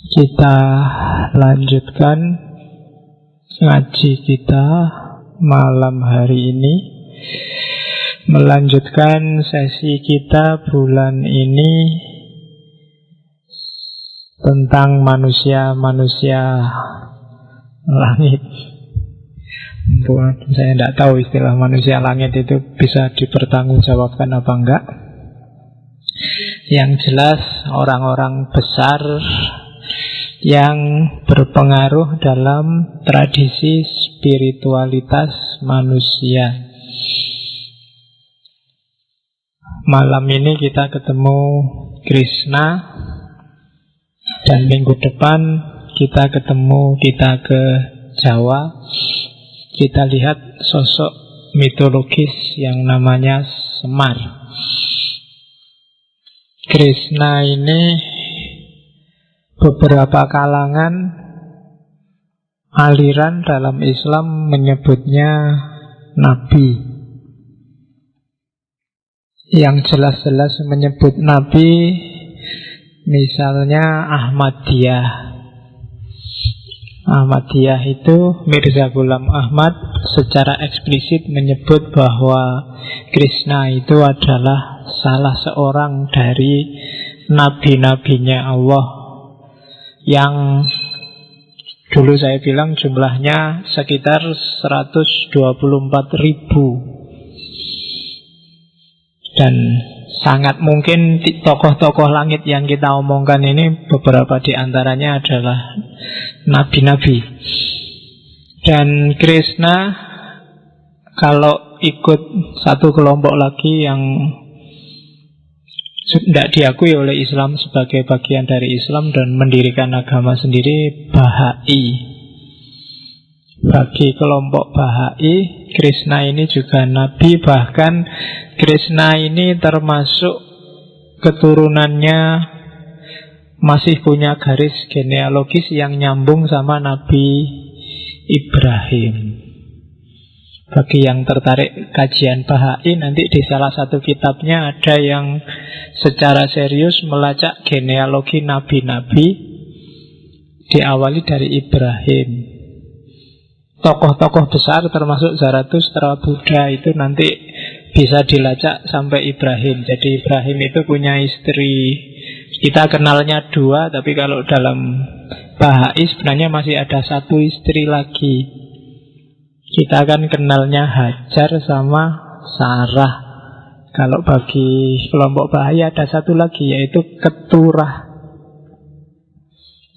Kita lanjutkan ngaji kita malam hari ini, melanjutkan sesi kita bulan ini tentang manusia-manusia langit. Saya tidak tahu istilah manusia langit itu bisa dipertanggungjawabkan apa enggak. Yang jelas orang-orang besar yang berpengaruh dalam tradisi spiritualitas manusia. Malam ini kita ketemu Krishna, dan minggu depan kita ke Jawa. Kita lihat sosok mitologis yang namanya Semar. Krishna ini beberapa kalangan aliran dalam Islam menyebutnya nabi. Yang jelas-jelas menyebut nabi misalnya Ahmadiyah. Ahmadiyah itu Mirza Ghulam Ahmad secara eksplisit menyebut bahwa Krishna itu adalah salah seorang dari nabi-nabinya Allah, yang dulu saya bilang jumlahnya sekitar 124.000. Dan sangat mungkin tokoh-tokoh langit yang kita omongkan ini beberapa di antaranya adalah nabi-nabi. Dan Krishna kalau ikut satu kelompok lagi yang tidak diakui oleh Islam sebagai bagian dari Islam dan mendirikan agama sendiri, Bahai. Bagi kelompok Bahai, Krishna ini juga nabi. Bahkan Krishna ini termasuk keturunannya masih punya garis genealogis yang nyambung sama Nabi Ibrahim. Bagi yang tertarik kajian Bahai, nanti di salah satu kitabnya ada yang secara serius melacak genealogi nabi-nabi, diawali dari Ibrahim. Tokoh-tokoh besar termasuk Zarathustra, Buddha itu nanti bisa dilacak sampai Ibrahim. Jadi Ibrahim itu punya istri, kita kenalnya 2, tapi kalau dalam Bahai sebenarnya masih ada 1 istri lagi. Kita kan kenalnya Hajar sama Sarah. Kalau bagi kelompok Bahai ada 1 lagi, yaitu Keturah.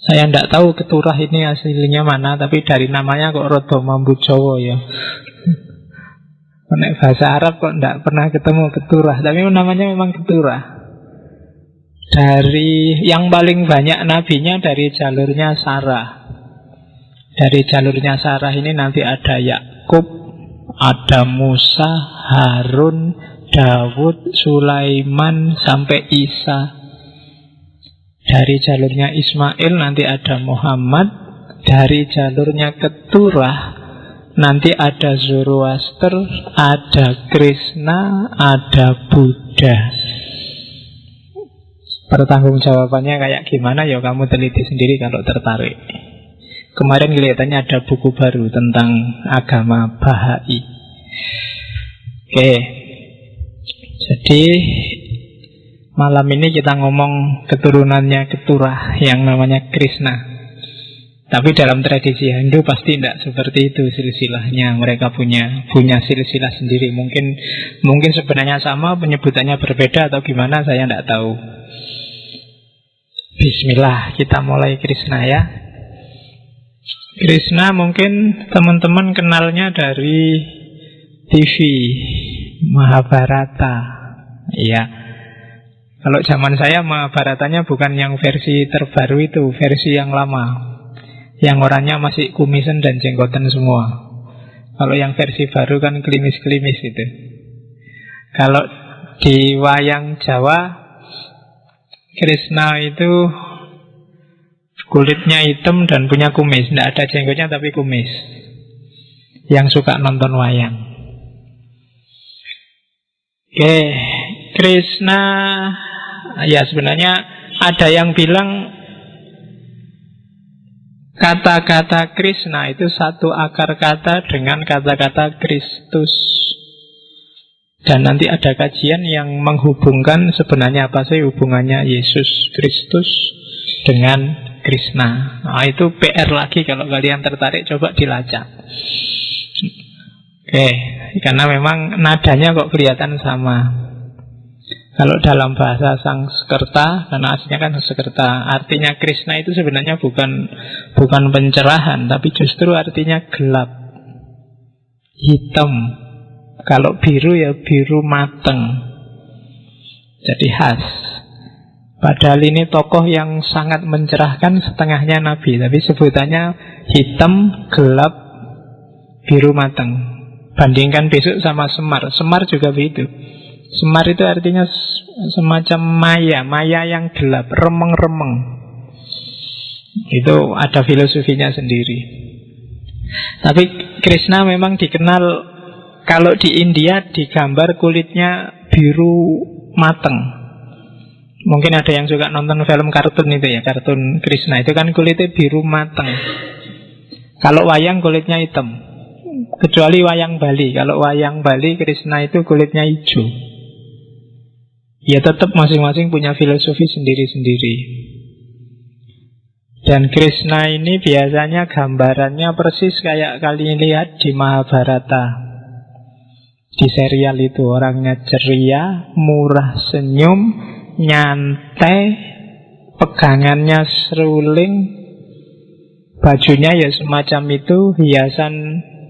Saya tidak tahu Keturah ini aslinya mana, tapi dari namanya kok rodo mambu Jawa ya. Nek bahasa Arab kok tidak pernah ketemu Keturah, tapi namanya memang Keturah. Dari yang paling banyak nabinya dari jalurnya Sarah. Dari jalurnya Sarah ini nanti ada Yakub, ada Musa, Harun, Dawud, Sulaiman, sampai Isa. Dari jalurnya Ismail nanti ada Muhammad. Dari jalurnya Keturah nanti ada Zoroaster, ada Krishna, ada Buddha. Pertanggungjawabannya kayak gimana ya kamu teliti sendiri kalau tertarik. Kemarin kelihatannya ada buku baru tentang agama Bahai. Oke. Jadi malam ini kita ngomong keturunannya Keturah yang namanya Krishna. Tapi dalam tradisi Hindu pasti tidak seperti itu silsilahnya. Mereka punya silsilah sendiri. Mungkin sebenarnya sama, penyebutannya berbeda atau gimana, saya tidak tahu. Bismillah, kita mulai Krishna ya. Krishna mungkin teman-teman kenalnya dari TV Mahabharata. Iya. Kalau zaman saya Mahabharatanya bukan yang versi terbaru itu, versi yang lama, yang orangnya masih kumisan dan jenggotan semua. Kalau yang versi baru kan klimis-klimis itu. Kalau di wayang Jawa, Krishna itu kulitnya hitam dan punya kumis. Tidak ada jenggotnya tapi kumis. Yang suka nonton wayang. Oke, Krishna, ya sebenarnya ada yang bilang kata-kata Krishna itu satu akar kata dengan kata-kata Kristus. Dan nanti ada kajian yang menghubungkan sebenarnya apa sih hubungannya Yesus Kristus dengan Krishna. Nah, itu PR lagi kalau kalian tertarik, coba dilacak. Oke, karena memang nadanya kok kelihatan sama. Kalau dalam bahasa Sanskerta, karena aslinya kan Sanskerta, artinya Krishna itu sebenarnya bukan pencerahan, tapi justru artinya gelap, hitam. Kalau biru ya biru mateng. Jadi khas. Padahal ini tokoh yang sangat mencerahkan, setengahnya nabi, tapi sebutannya hitam, gelap, biru mateng. Bandingkan besok sama Semar. Semar juga begitu. Semar itu artinya semacam maya yang gelap, remeng-remeng. Itu ada filosofinya sendiri. Tapi Krishna memang dikenal, kalau di India digambar kulitnya biru mateng. Mungkin ada yang suka nonton film kartun itu ya, kartun Krishna itu kan kulitnya biru mateng. Kalau wayang kulitnya hitam. Kecuali wayang Bali. Kalau wayang Bali Krishna itu kulitnya hijau. Ya tetap masing-masing punya filosofi sendiri-sendiri. Dan Krishna ini biasanya gambarannya persis kayak kalian lihat di Mahabharata. Di serial itu orangnya ceria, murah senyum, nyantai, pegangannya seruling, bajunya ya semacam itu,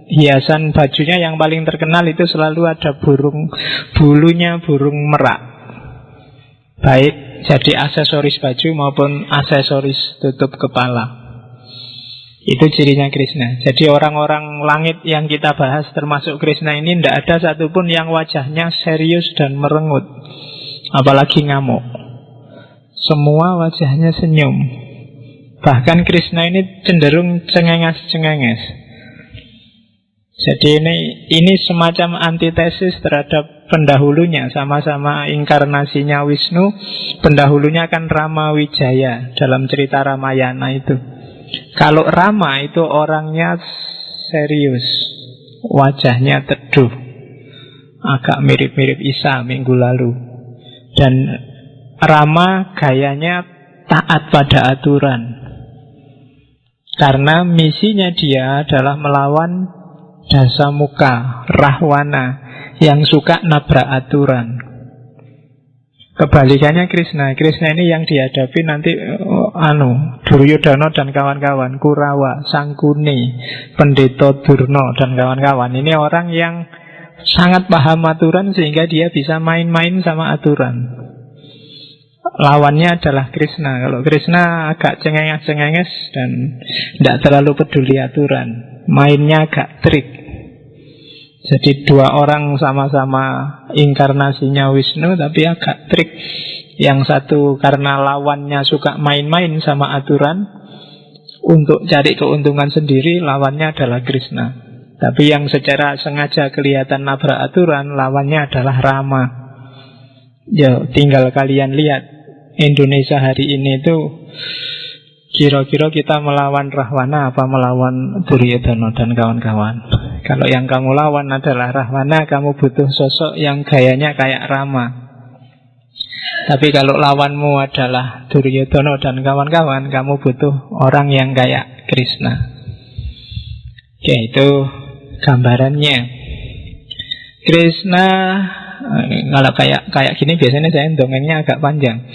hiasan bajunya yang paling terkenal itu selalu ada bulunya burung merak. Baik jadi aksesoris baju maupun aksesoris tutup kepala. Itu cirinya Krishna. Jadi orang-orang langit yang kita bahas termasuk Krishna ini tidak ada satupun yang wajahnya serius dan merengut, apalagi ngamuk. Semua wajahnya senyum. Bahkan Krishna ini cenderung cengenges-cengenges. Jadi ini semacam antitesis terhadap pendahulunya. Sama-sama inkarnasinya Wisnu. Pendahulunya kan Rama Wijaya dalam cerita Ramayana itu. Kalau Rama itu orangnya serius, wajahnya teduh, agak mirip-mirip Isa minggu lalu. Dan Rama gayanya taat pada aturan, karena misinya dia adalah melawan Dasamuka, Rahwana, yang suka nabrak aturan. Kebalikannya Krishna. Krishna ini yang dihadapi nanti Duryodhana dan kawan-kawan, Kurawa, Sangkuni, Pendeta Durna dan kawan-kawan. Ini orang yang sangat paham aturan sehingga dia bisa main-main sama aturan. Lawannya adalah Krishna. Kalau Krishna agak cengenges-cengenges dan tidak terlalu peduli aturan, mainnya agak trik. Jadi dua orang sama-sama inkarnasinya Wisnu tapi agak trik. Yang satu karena lawannya suka main-main sama aturan, untuk cari keuntungan sendiri, lawannya adalah Krishna. Tapi yang secara sengaja kelihatan nabrak aturan, lawannya adalah Rama. Ya tinggal kalian lihat Indonesia hari ini itu, kira-kira kita melawan Rahwana apa melawan Duryodhana dan kawan-kawan. Kalau yang kamu lawan adalah Rahwana, kamu butuh sosok yang gayanya kayak Rama. Tapi kalau lawanmu adalah Duryodhana dan kawan-kawan, kamu butuh orang yang kayak Krishna. Oke, itu gambarannya. Krishna, kalau kayak gini biasanya saya dongengnya agak panjang,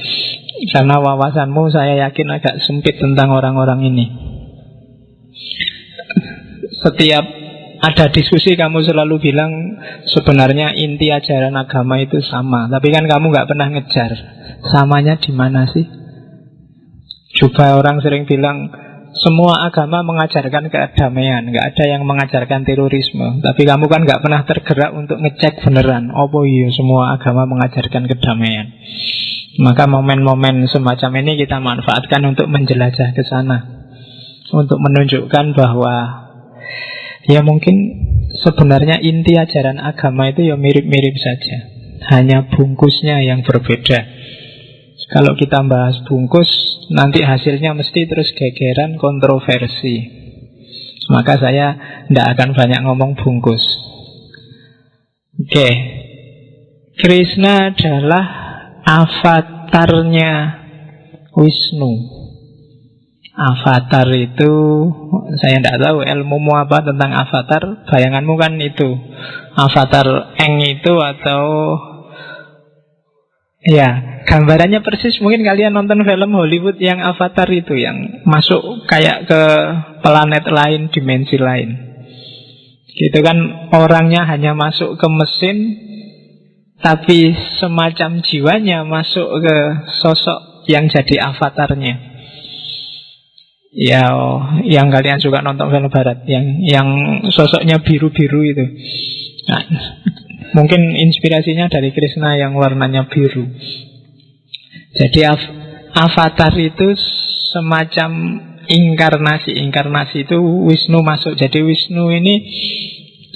karena wawasanmu saya yakin agak sempit tentang orang-orang ini. Setiap ada diskusi kamu selalu bilang sebenarnya inti ajaran agama itu sama, tapi kan kamu nggak pernah ngejar samanya di mana sih. Juga orang sering bilang semua agama mengajarkan kedamaian, nggak ada yang mengajarkan terorisme. Tapi kamu kan nggak pernah tergerak untuk ngecek beneran, oh iya semua agama mengajarkan kedamaian. Maka momen-momen semacam ini kita manfaatkan untuk menjelajah ke sana, untuk menunjukkan bahwa ya mungkin sebenarnya inti ajaran agama itu ya mirip-mirip saja, hanya bungkusnya yang berbeda. Kalau kita bahas bungkus, nanti hasilnya mesti terus gegeran, kontroversi. Maka saya tidak akan banyak ngomong bungkus. Oke. Krishna adalah avatarnya Wisnu. Avatar itu, saya tidak tahu ilmumu apa tentang avatar. Bayanganmu kan itu avatar Eng itu, atau ya gambarannya persis. Mungkin kalian nonton film Hollywood yang Avatar itu, yang masuk kayak ke planet lain, dimensi lain. Gitu kan, orangnya hanya masuk ke mesin, tapi semacam jiwanya masuk ke sosok yang jadi avatarnya. Ya, yang kalian suka nonton film barat, yang sosoknya biru-biru itu. Nah, mungkin inspirasinya dari Krishna yang warnanya biru. Jadi avatar itu semacam inkarnasi. Inkarnasi itu Wisnu masuk. Jadi Wisnu ini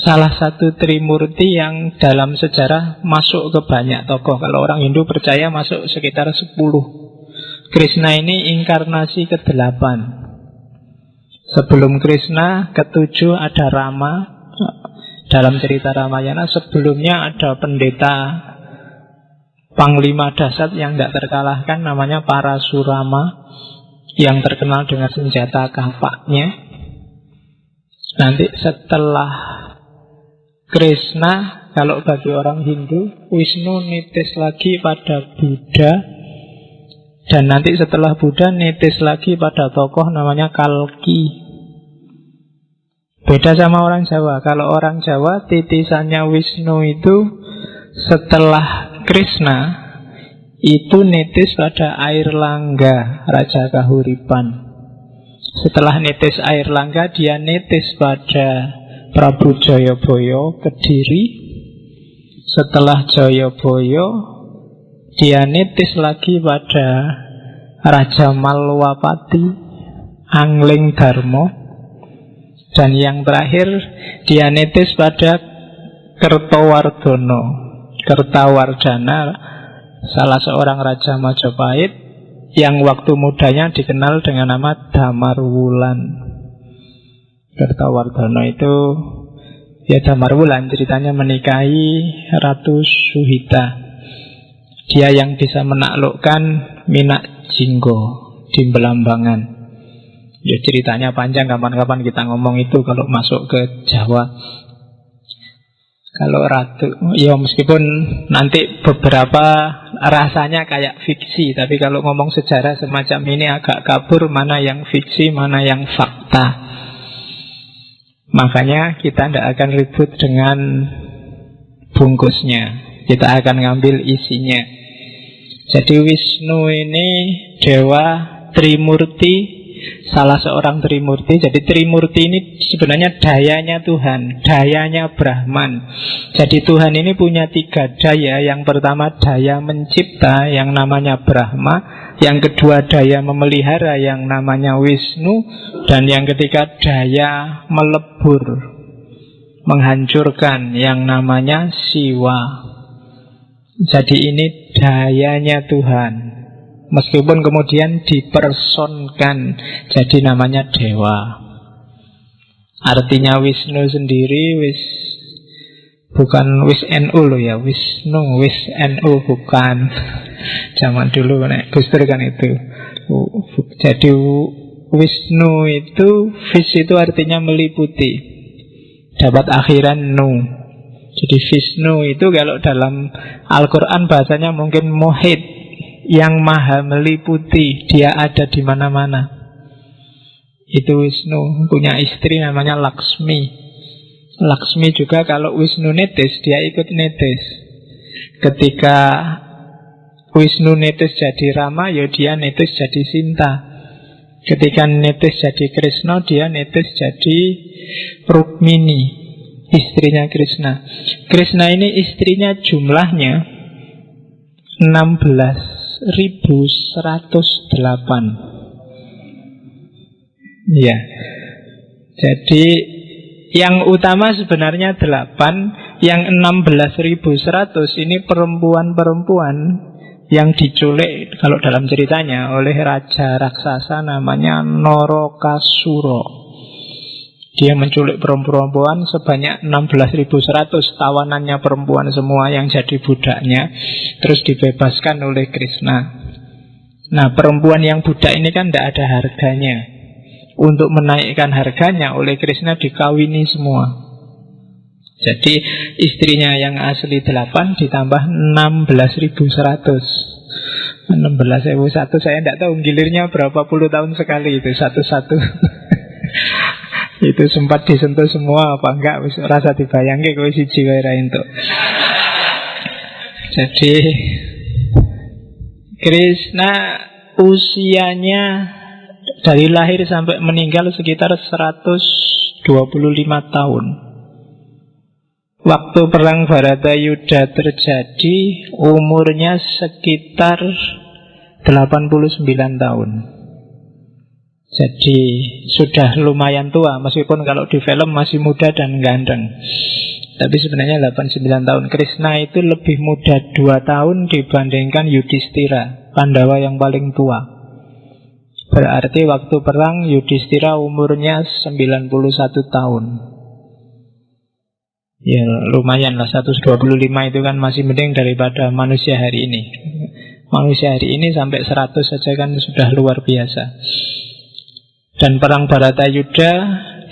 salah satu Trimurti yang dalam sejarah masuk ke banyak tokoh. Kalau orang Hindu percaya masuk sekitar 10. Krishna ini inkarnasi ke-8. Sebelum Krishna, ke-7 ada Rama. Dalam cerita Ramayana sebelumnya ada pendeta Panglima Dasar yang tidak terkalahkan, namanya Parasurama, yang terkenal dengan senjata kapaknya. Nanti setelah Krishna, kalau bagi orang Hindu, Wisnu nitis lagi pada Buddha. Dan nanti setelah Buddha nitis lagi pada tokoh namanya Kalki. Beda sama orang Jawa. Kalau orang Jawa titisannya Wisnu itu setelah Krishna itu nitis pada Airlangga, Raja Kahuripan. Setelah nitis Airlangga, dia nitis pada Prabu Jayabaya Kediri. Setelah Jayabaya, dia nitis lagi pada Raja Malwapati, Angling Darmo. Dan yang terakhir, dia nitis pada Kertawardhana, Kertawardhana, salah seorang Raja Majapahit yang waktu mudanya dikenal dengan nama Damarwulan. Kertawardhana itu, ya Damarwulan, ceritanya menikahi Ratu Suhita. Dia yang bisa menaklukkan Minak Jinggo di Belambangan. Ya ceritanya panjang, kapan-kapan kita ngomong itu kalau masuk ke Jawa. Kalau Ratu, ya meskipun nanti beberapa rasanya kayak fiksi, tapi kalau ngomong sejarah semacam ini agak kabur mana yang fiksi, mana yang fakta. Makanya kita tidak akan ribut dengan bungkusnya, kita akan ngambil isinya. Jadi Wisnu ini dewa Trimurti, salah seorang Trimurti. Jadi Trimurti ini sebenarnya dayanya Tuhan, dayanya Brahman. Jadi Tuhan ini punya 3 daya. Yang pertama daya mencipta yang namanya Brahma. Yang kedua daya memelihara yang namanya Wisnu. Dan yang ketiga daya melebur, menghancurkan yang namanya Siwa. Jadi ini dayanya Tuhan, meskipun kemudian dipersonkan jadi namanya dewa. Artinya Wisnu sendiri bukan Wis NU loh ya, Wisnu, Wis NU bukan. Zaman dulu nek Gus Dur kan itu. Jadi Wisnu itu, Vis itu artinya meliputi, dapat akhiran nu. Jadi Vishnu itu kalau dalam Al-Quran bahasanya mungkin Muhit, yang maha meliputi, dia ada di mana-mana. Itu Wisnu, punya istri namanya Laksmi. Laksmi juga kalau Wisnu netis, dia ikut netis. Ketika Wisnu netis jadi Rama, ya dia netis jadi Sinta. Ketika netis jadi Krishna, dia netis jadi Rukmini, istrinya Krishna. Krishna ini istrinya jumlahnya 16.108. Ya. Jadi yang utama sebenarnya 8, yang 16.100 ini perempuan-perempuan yang diculik kalau dalam ceritanya oleh raja raksasa namanya Narakasura. Dia menculik perempuan sebanyak 16.100, tawanannya perempuan semua yang jadi budaknya, terus dibebaskan oleh Krishna. Nah, perempuan yang budak ini kan tidak ada harganya. Untuk menaikkan harganya oleh Krishna dikawini semua. Jadi istrinya yang asli 8 ditambah 16.100. 16.100 saya tidak tahu gilirnya berapa puluh tahun sekali itu satu-satu. Itu sempat disentuh semua apa enggak, rasa dibayangke kowe siji wae ra entuk. Jadi Krishna usianya dari lahir sampai meninggal sekitar 125 tahun. Waktu perang Bharatayuddha terjadi umurnya sekitar 89 tahun. Jadi sudah lumayan tua, meskipun kalau di film masih muda dan ganteng. Tapi sebenarnya 89 tahun. Krishna itu lebih muda 2 tahun dibandingkan Yudhistira, Pandawa yang paling tua. Berarti waktu perang Yudhistira umurnya 91 tahun. Ya lumayan lah, 125 itu kan masih mending daripada manusia hari ini. Manusia hari ini sampai 100 saja kan sudah luar biasa. Dan perang Bharatayuddha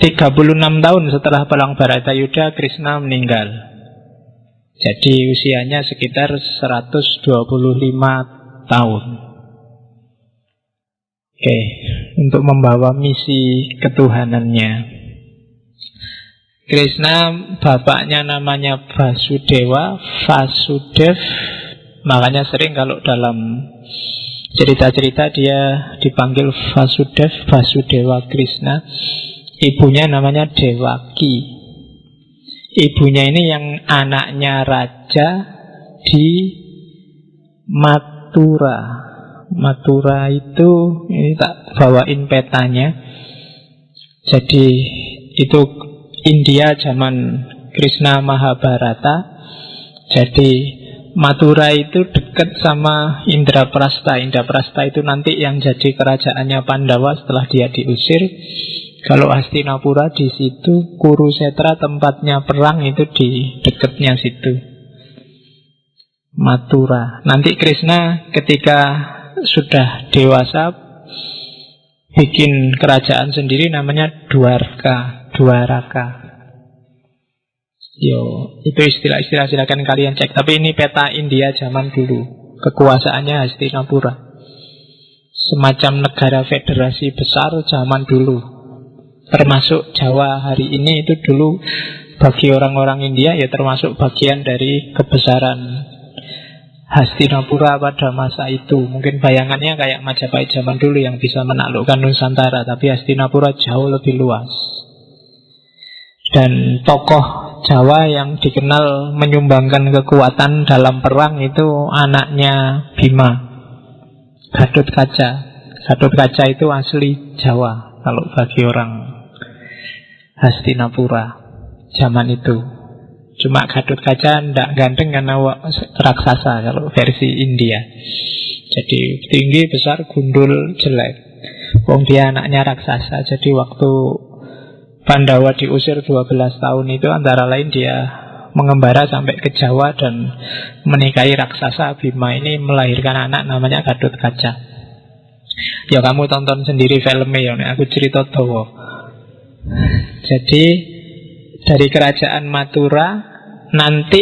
36 tahun setelah perang Bharatayuddha Krishna meninggal. Jadi usianya sekitar 125 tahun. Oke, untuk membawa misi ketuhanannya. Krishna bapaknya namanya Vasudewa, Vasudev. Makanya sering kalau dalam cerita-cerita dia dipanggil Vasudev, Vasudewa Krishna. Ibunya namanya Devaki. Ibunya ini yang anaknya raja di Mathura. Mathura itu, ini tak bawain petanya. Jadi itu India zaman Krishna Mahabharata. Jadi Mathura itu dekat sama Indraprastha. Indraprastha itu nanti yang jadi kerajaannya Pandawa setelah dia diusir. Kalau Hastinapura di situ, Kurusetra tempatnya perang itu di dekatnya situ. Mathura. Nanti Krishna ketika sudah dewasa bikin kerajaan sendiri namanya Dwarka. Yo, itu istilah-istilah silakan kalian cek. Tapi ini peta India zaman dulu. Kekuasaannya Hastinapura. Semacam negara federasi besar zaman dulu. Termasuk Jawa hari ini itu dulu bagi orang-orang India ya termasuk bagian dari kebesaran Hastinapura pada masa itu. Mungkin bayangannya kayak Majapahit zaman dulu yang bisa menaklukkan Nusantara. Tapi Hastinapura jauh lebih luas. Dan tokoh Jawa yang dikenal menyumbangkan kekuatan dalam perang itu anaknya Bima, Gatotkaca. Gatotkaca itu asli Jawa kalau bagi orang Hastinapura zaman itu. Cuma Gatotkaca tidak ganteng karena raksasa kalau versi India. Jadi tinggi, besar, gundul, jelek. Wong dia anaknya raksasa. Jadi waktu Pandawa diusir 12 tahun itu antara lain dia mengembara sampai ke Jawa dan menikahi raksasa Bima ini, melahirkan anak namanya Gatotkaca. Ya kamu tonton sendiri filmnya ya, aku cerita dawa. Jadi dari kerajaan Mathura nanti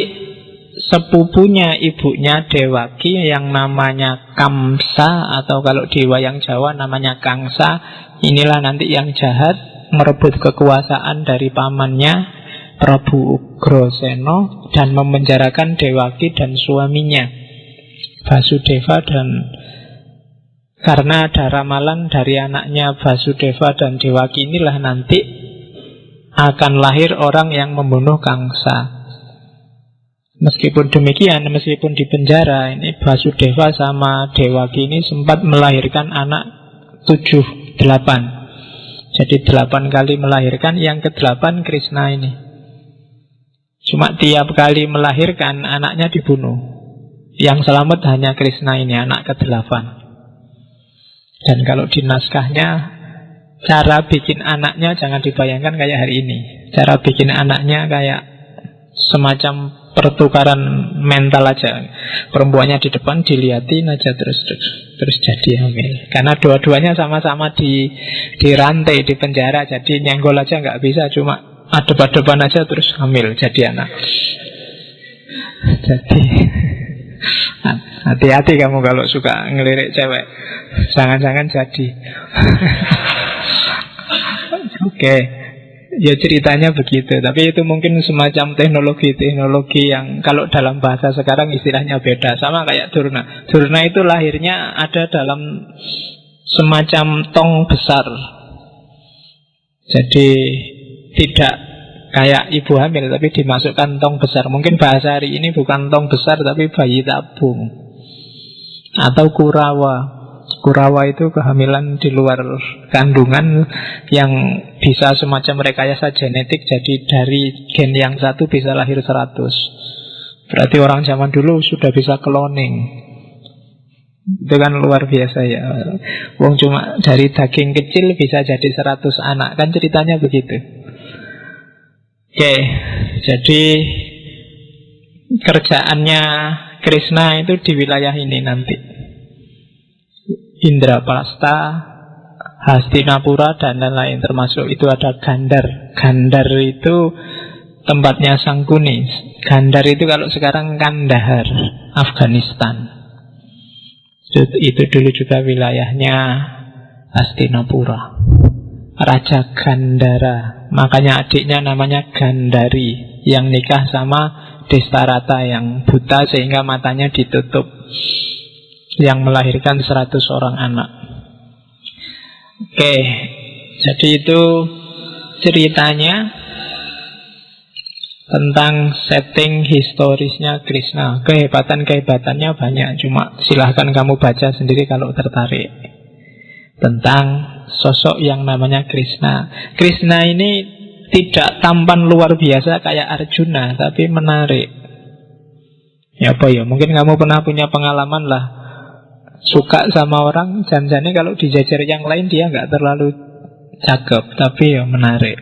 sepupunya ibunya Dewaki yang namanya Kamsa, atau kalau di wayang Jawa namanya Kangsa. Inilah nanti yang jahat merebut kekuasaan dari pamannya Prabu Ugrasena dan memenjarakan Dewaki dan suaminya Vasudeva. Dan karena ada ramalan dari anaknya Vasudeva dan Dewaki inilah nanti akan lahir orang yang membunuh Kangsa. Meskipun demikian, meskipun di penjara, ini Vasudeva sama Dewaki ini sempat melahirkan anak 7-8. Jadi 8 kali melahirkan, yang ke-8 Krishna ini. Cuma tiap kali melahirkan anaknya dibunuh. Yang selamat hanya Krishna ini, anak ke-8. Dan kalau di naskahnya, cara bikin anaknya jangan dibayangkan kayak hari ini. Cara bikin anaknya kayak semacam pertukaran mental aja. Perempuannya di depan, diliatin aja terus jadi hamil. Karena dua-duanya sama-sama dirantai di penjara, jadi nyenggol aja nggak bisa, cuma adep-adepan aja terus hamil jadi anak. Jadi hati-hati kamu kalau suka ngelirik cewek, jangan-jangan jadi. Oke, ya ceritanya begitu. Tapi itu mungkin semacam teknologi yang kalau dalam bahasa sekarang istilahnya beda. Sama kayak Durna. Durna itu lahirnya ada dalam semacam tong besar. Jadi tidak kayak ibu hamil, tapi dimasukkan tong besar. Mungkin bahasa hari ini bukan tong besar, tapi bayi tabung atau kurawa. Kurawa itu kehamilan di luar kandungan yang bisa semacam rekayasa genetik. Jadi dari gen yang satu bisa lahir 100. Berarti orang zaman dulu sudah bisa cloning. Itu kan luar biasa ya. Wong cuma dari daging kecil bisa jadi 100 anak. Kan ceritanya begitu. Oke, jadi kerjaannya Krishna itu di wilayah ini nanti. Indraprastha, Hastinapura, dan lain-lain. Termasuk itu ada Gandhar. Gandhar itu tempatnya Sangkuni. Gandhar itu kalau sekarang Kandahar, Afghanistan. Itu dulu juga wilayahnya Hastinapura. Raja Gandhara. Makanya adiknya namanya Gandhari, yang nikah sama Destarata yang buta sehingga matanya ditutup, yang melahirkan 100 orang anak. Oke, jadi itu ceritanya tentang setting historisnya Krishna. Kehebatan-kehebatannya banyak, cuma silahkan kamu baca sendiri kalau tertarik tentang sosok yang namanya Krishna. Krishna ini tidak tampan luar biasa kayak Arjuna, tapi menarik. Ya apa ya, mungkin kamu pernah punya pengalaman lah, suka sama orang, janjane kalau dijajar yang lain dia nggak terlalu cakep, tapi ya menarik.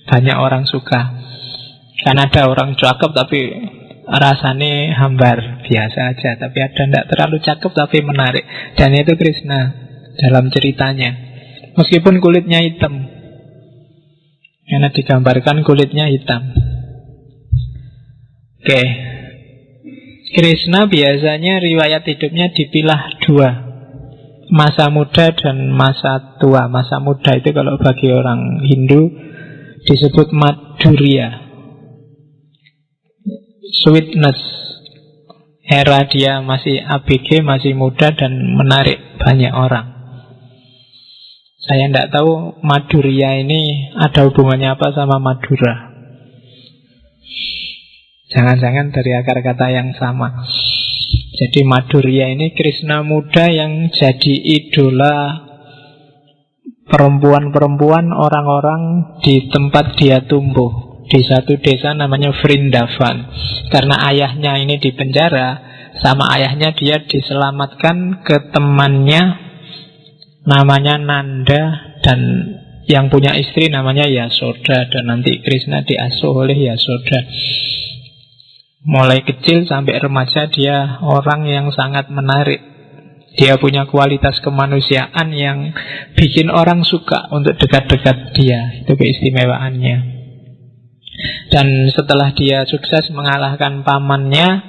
Banyak orang suka. Kan ada orang cakep tapi rasanya hambar, biasa aja. Tapi ada nggak terlalu cakep tapi menarik. Dan itu Krishna dalam ceritanya. Meskipun kulitnya hitam, karena digambarkan kulitnya hitam. Oke, Krishna biasanya riwayat hidupnya dipilah 2, masa muda dan masa tua. Masa muda itu kalau bagi orang Hindu disebut Madhurya, sweetness. Era dia masih ABG, masih muda dan menarik banyak orang. Saya tidak tahu Madhurya ini ada hubungannya apa sama Madura. Jangan-jangan dari akar kata yang sama. Jadi Madhurya ini Krishna muda yang jadi idola perempuan-perempuan orang-orang di tempat dia tumbuh, di satu desa namanya Vrindavan. Karena ayahnya ini di penjara, sama ayahnya dia diselamatkan ke temannya namanya Nanda, dan yang punya istri namanya Yasoda. Dan nanti Krishna diasuh oleh Yasoda. Mulai kecil sampai remaja dia orang yang sangat menarik. Dia punya kualitas kemanusiaan yang bikin orang suka untuk dekat-dekat dia. Itu keistimewaannya. Dan setelah dia sukses mengalahkan pamannya,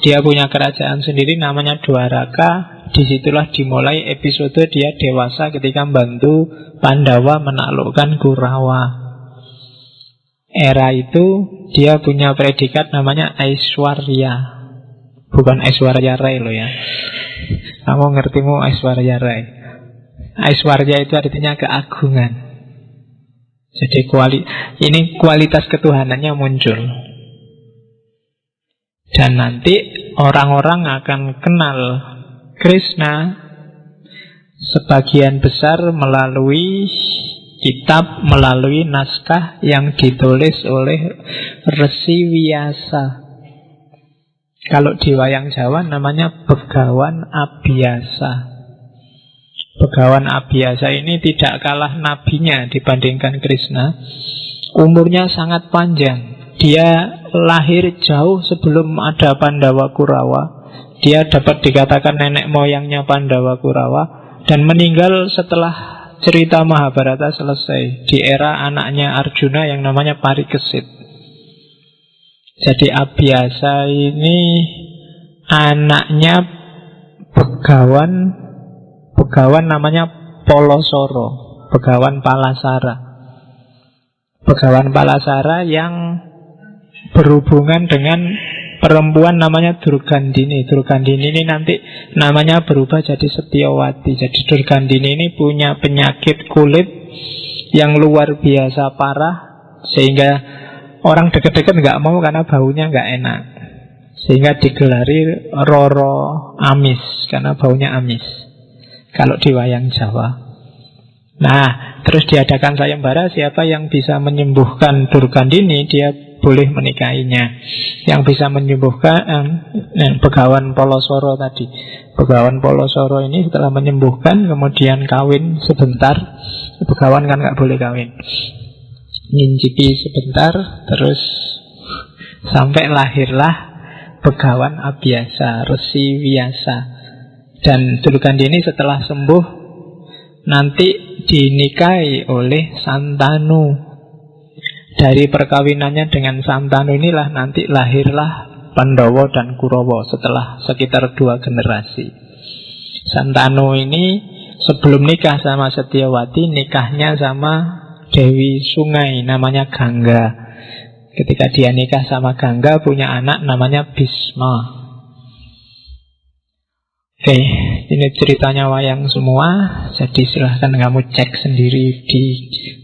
dia punya kerajaan sendiri namanya Dwaraka. Disitulah dimulai episode dia dewasa ketika membantu Pandawa menaklukkan Kurawa. Era itu dia punya predikat namanya Aishwarya. Bukan Aishwarya Rai loh ya. Kamu ngertimu Aishwarya Rai. Aishwarya itu artinya keagungan. Jadi ini kualitas ketuhanannya muncul. Dan nanti orang-orang akan kenal Krishna sebagian besar melalui kitab, melalui naskah yang ditulis oleh Resi Vyasa. Kalau di wayang Jawa namanya Begawan Abiyasa. Begawan Abiyasa ini tidak kalah nabinya dibandingkan Krishna. Umurnya sangat panjang. Dia lahir jauh sebelum ada Pandawa Kurawa. Dia dapat dikatakan nenek moyangnya Pandawa Kurawa. Dan meninggal setelah cerita Mahabharata selesai, di era anaknya Arjuna yang namanya Parikesit. Jadi Abiyasa ini anaknya Begawan namanya Polosoro, Begawan Palasara. Begawan Palasara yang berhubungan dengan perempuan namanya Durgandini. Durgandini ini nanti namanya berubah jadi Setyawati. Jadi Durgandini ini punya penyakit kulit yang luar biasa parah, sehingga orang deket-deket nggak mau karena baunya nggak enak. Sehingga digelari Roro Amis, karena baunya amis kalau di wayang Jawa. Nah, terus diadakan sayembara, siapa yang bisa menyembuhkan Durgandini, dia boleh menikahinya. Yang bisa menyembuhkan Begawan Polosoro tadi. Begawan Polosoro ini setelah menyembuhkan, kemudian kawin sebentar. Begawan kan nggak boleh kawin, ngincipi sebentar, terus sampai lahirlah Begawan Abiyasa, Resi Wiyasa. Dan Durgandini setelah sembuh nanti dinikahi oleh Santanu. Dari perkawinannya dengan Santanu inilah nanti lahirlah Pandawa dan Kurawa setelah sekitar 2 generasi. Santanu ini sebelum nikah sama Setyawati, nikahnya sama Dewi Sungai namanya Gangga. Ketika dia nikah sama Gangga, punya anak namanya Bhisma. Oke, ini ceritanya wayang semua. Jadi silahkan kamu cek sendiri di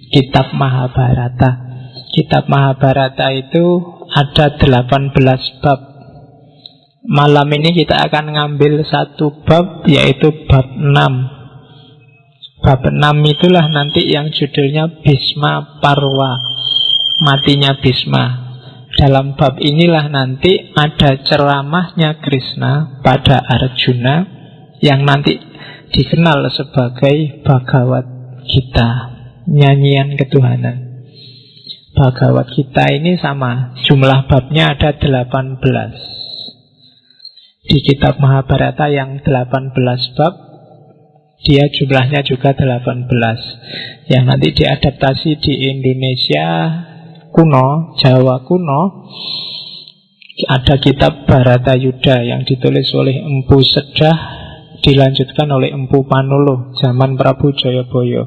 kitab Mahabharata. Kitab Mahabharata itu ada 18 bab. Malam ini kita akan ngambil satu bab, yaitu bab 6. Bab 6 itulah nanti yang judulnya Bhisma Parwa, matinya Bhisma. Dalam bab inilah nanti ada ceramahnya Krishna pada Arjuna, yang nanti dikenal sebagai Bhagavad Gita, nyanyian ketuhanan. Bhagavad Gita ini sama, jumlah babnya ada 18. Di kitab Mahabharata yang 18 bab, dia jumlahnya juga 18. Yang nanti diadaptasi di Indonesia kuno, Jawa kuno, ada kitab Bharatayuda yang ditulis oleh Empu Sedah, dilanjutkan oleh Empu Panuluh zaman Prabu Jayabaya.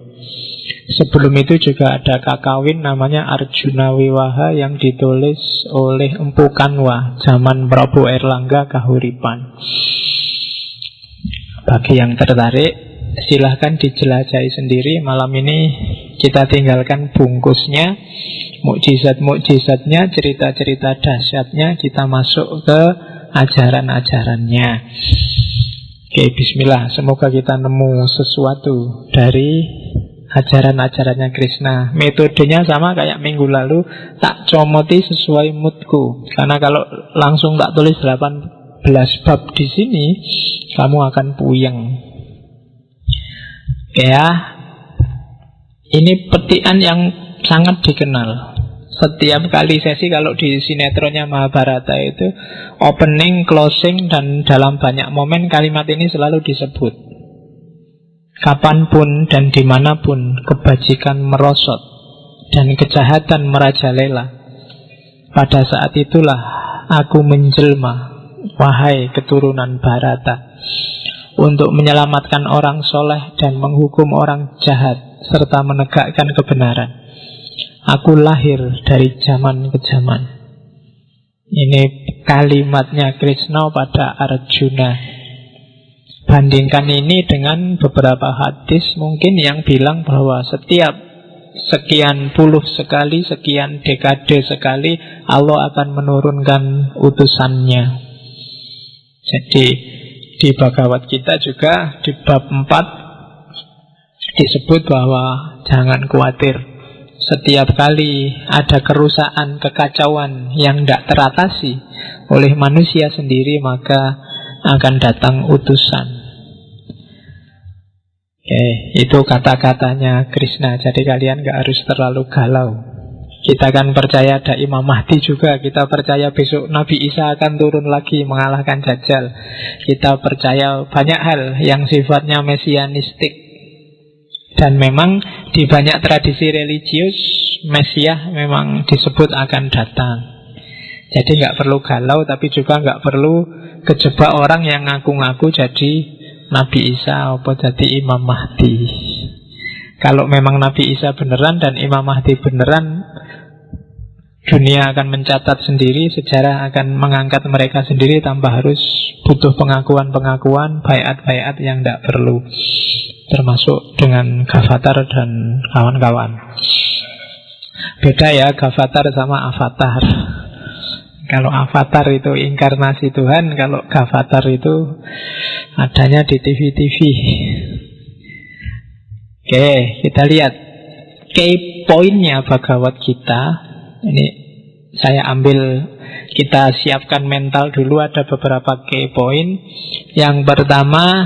Sebelum itu juga ada kakawin namanya Arjuna Wiwaha yang ditulis oleh Empu Kanwa zaman Prabu Erlangga Kahuripan. Bagi yang tertarik, silahkan dijelajahi sendiri. Malam ini kita tinggalkan bungkusnya, mukjizat-mukjizatnya, cerita-cerita dahsyatnya, kita masuk ke ajaran-ajarannya. Oke, bismillah. Semoga kita nemu sesuatu dari ajaran-ajarannya Krishna. Metodenya sama kayak minggu lalu, tak comoti sesuai moodku. Karena kalau langsung tak tulis 18 bab di sini, kamu akan puyeng. Ya, ini petikan yang sangat dikenal. Setiap kali sesi kalau di sinetronnya Mahabharata itu opening, closing, dan dalam banyak momen kalimat ini selalu disebut. Kapanpun dan dimanapun kebajikan merosot dan kejahatan merajalela, pada saat itulah aku menjelma, wahai keturunan Bharata, untuk menyelamatkan orang soleh dan menghukum orang jahat serta menegakkan kebenaran. Aku lahir dari zaman ke zaman. Ini kalimatnya Krishna pada Arjuna. Bandingkan ini dengan beberapa hadis mungkin yang bilang bahwa setiap sekian puluh sekali, sekian dekade sekali Allah akan menurunkan utusannya. Jadi di Bhagavad Gita juga di bab 4 disebut bahwa jangan khawatir, setiap kali ada kerusakan, kekacauan yang tidak teratasi oleh manusia sendiri, maka akan datang utusan. Oke, itu kata-katanya Krishna. Jadi kalian gak harus terlalu galau. Kita kan percaya ada Imam Mahdi juga. Kita percaya besok Nabi Isa akan turun lagi mengalahkan Dajjal. Kita percaya banyak hal yang sifatnya mesianistik. Dan memang di banyak tradisi religius, Mesias memang disebut akan datang. Jadi gak perlu galau, tapi juga gak perlu kejebak orang yang ngaku-ngaku jadi Nabi Isa apa jadi Imam Mahdi. Kalau memang Nabi Isa beneran dan Imam Mahdi beneran, dunia akan mencatat sendiri, sejarah akan mengangkat mereka sendiri tanpa harus butuh pengakuan-pengakuan, baiat-baiat yang tidak perlu, termasuk dengan Gavatar dan kawan-kawan. Beda ya Gavatar sama Avatar. Kalau Avatar itu inkarnasi Tuhan, kalau Gavatar itu adanya di TV-TV. Oke, kita lihat key pointnya Bhagavad Gita. Ini saya ambil, kita siapkan mental dulu, ada beberapa key point. Yang pertama,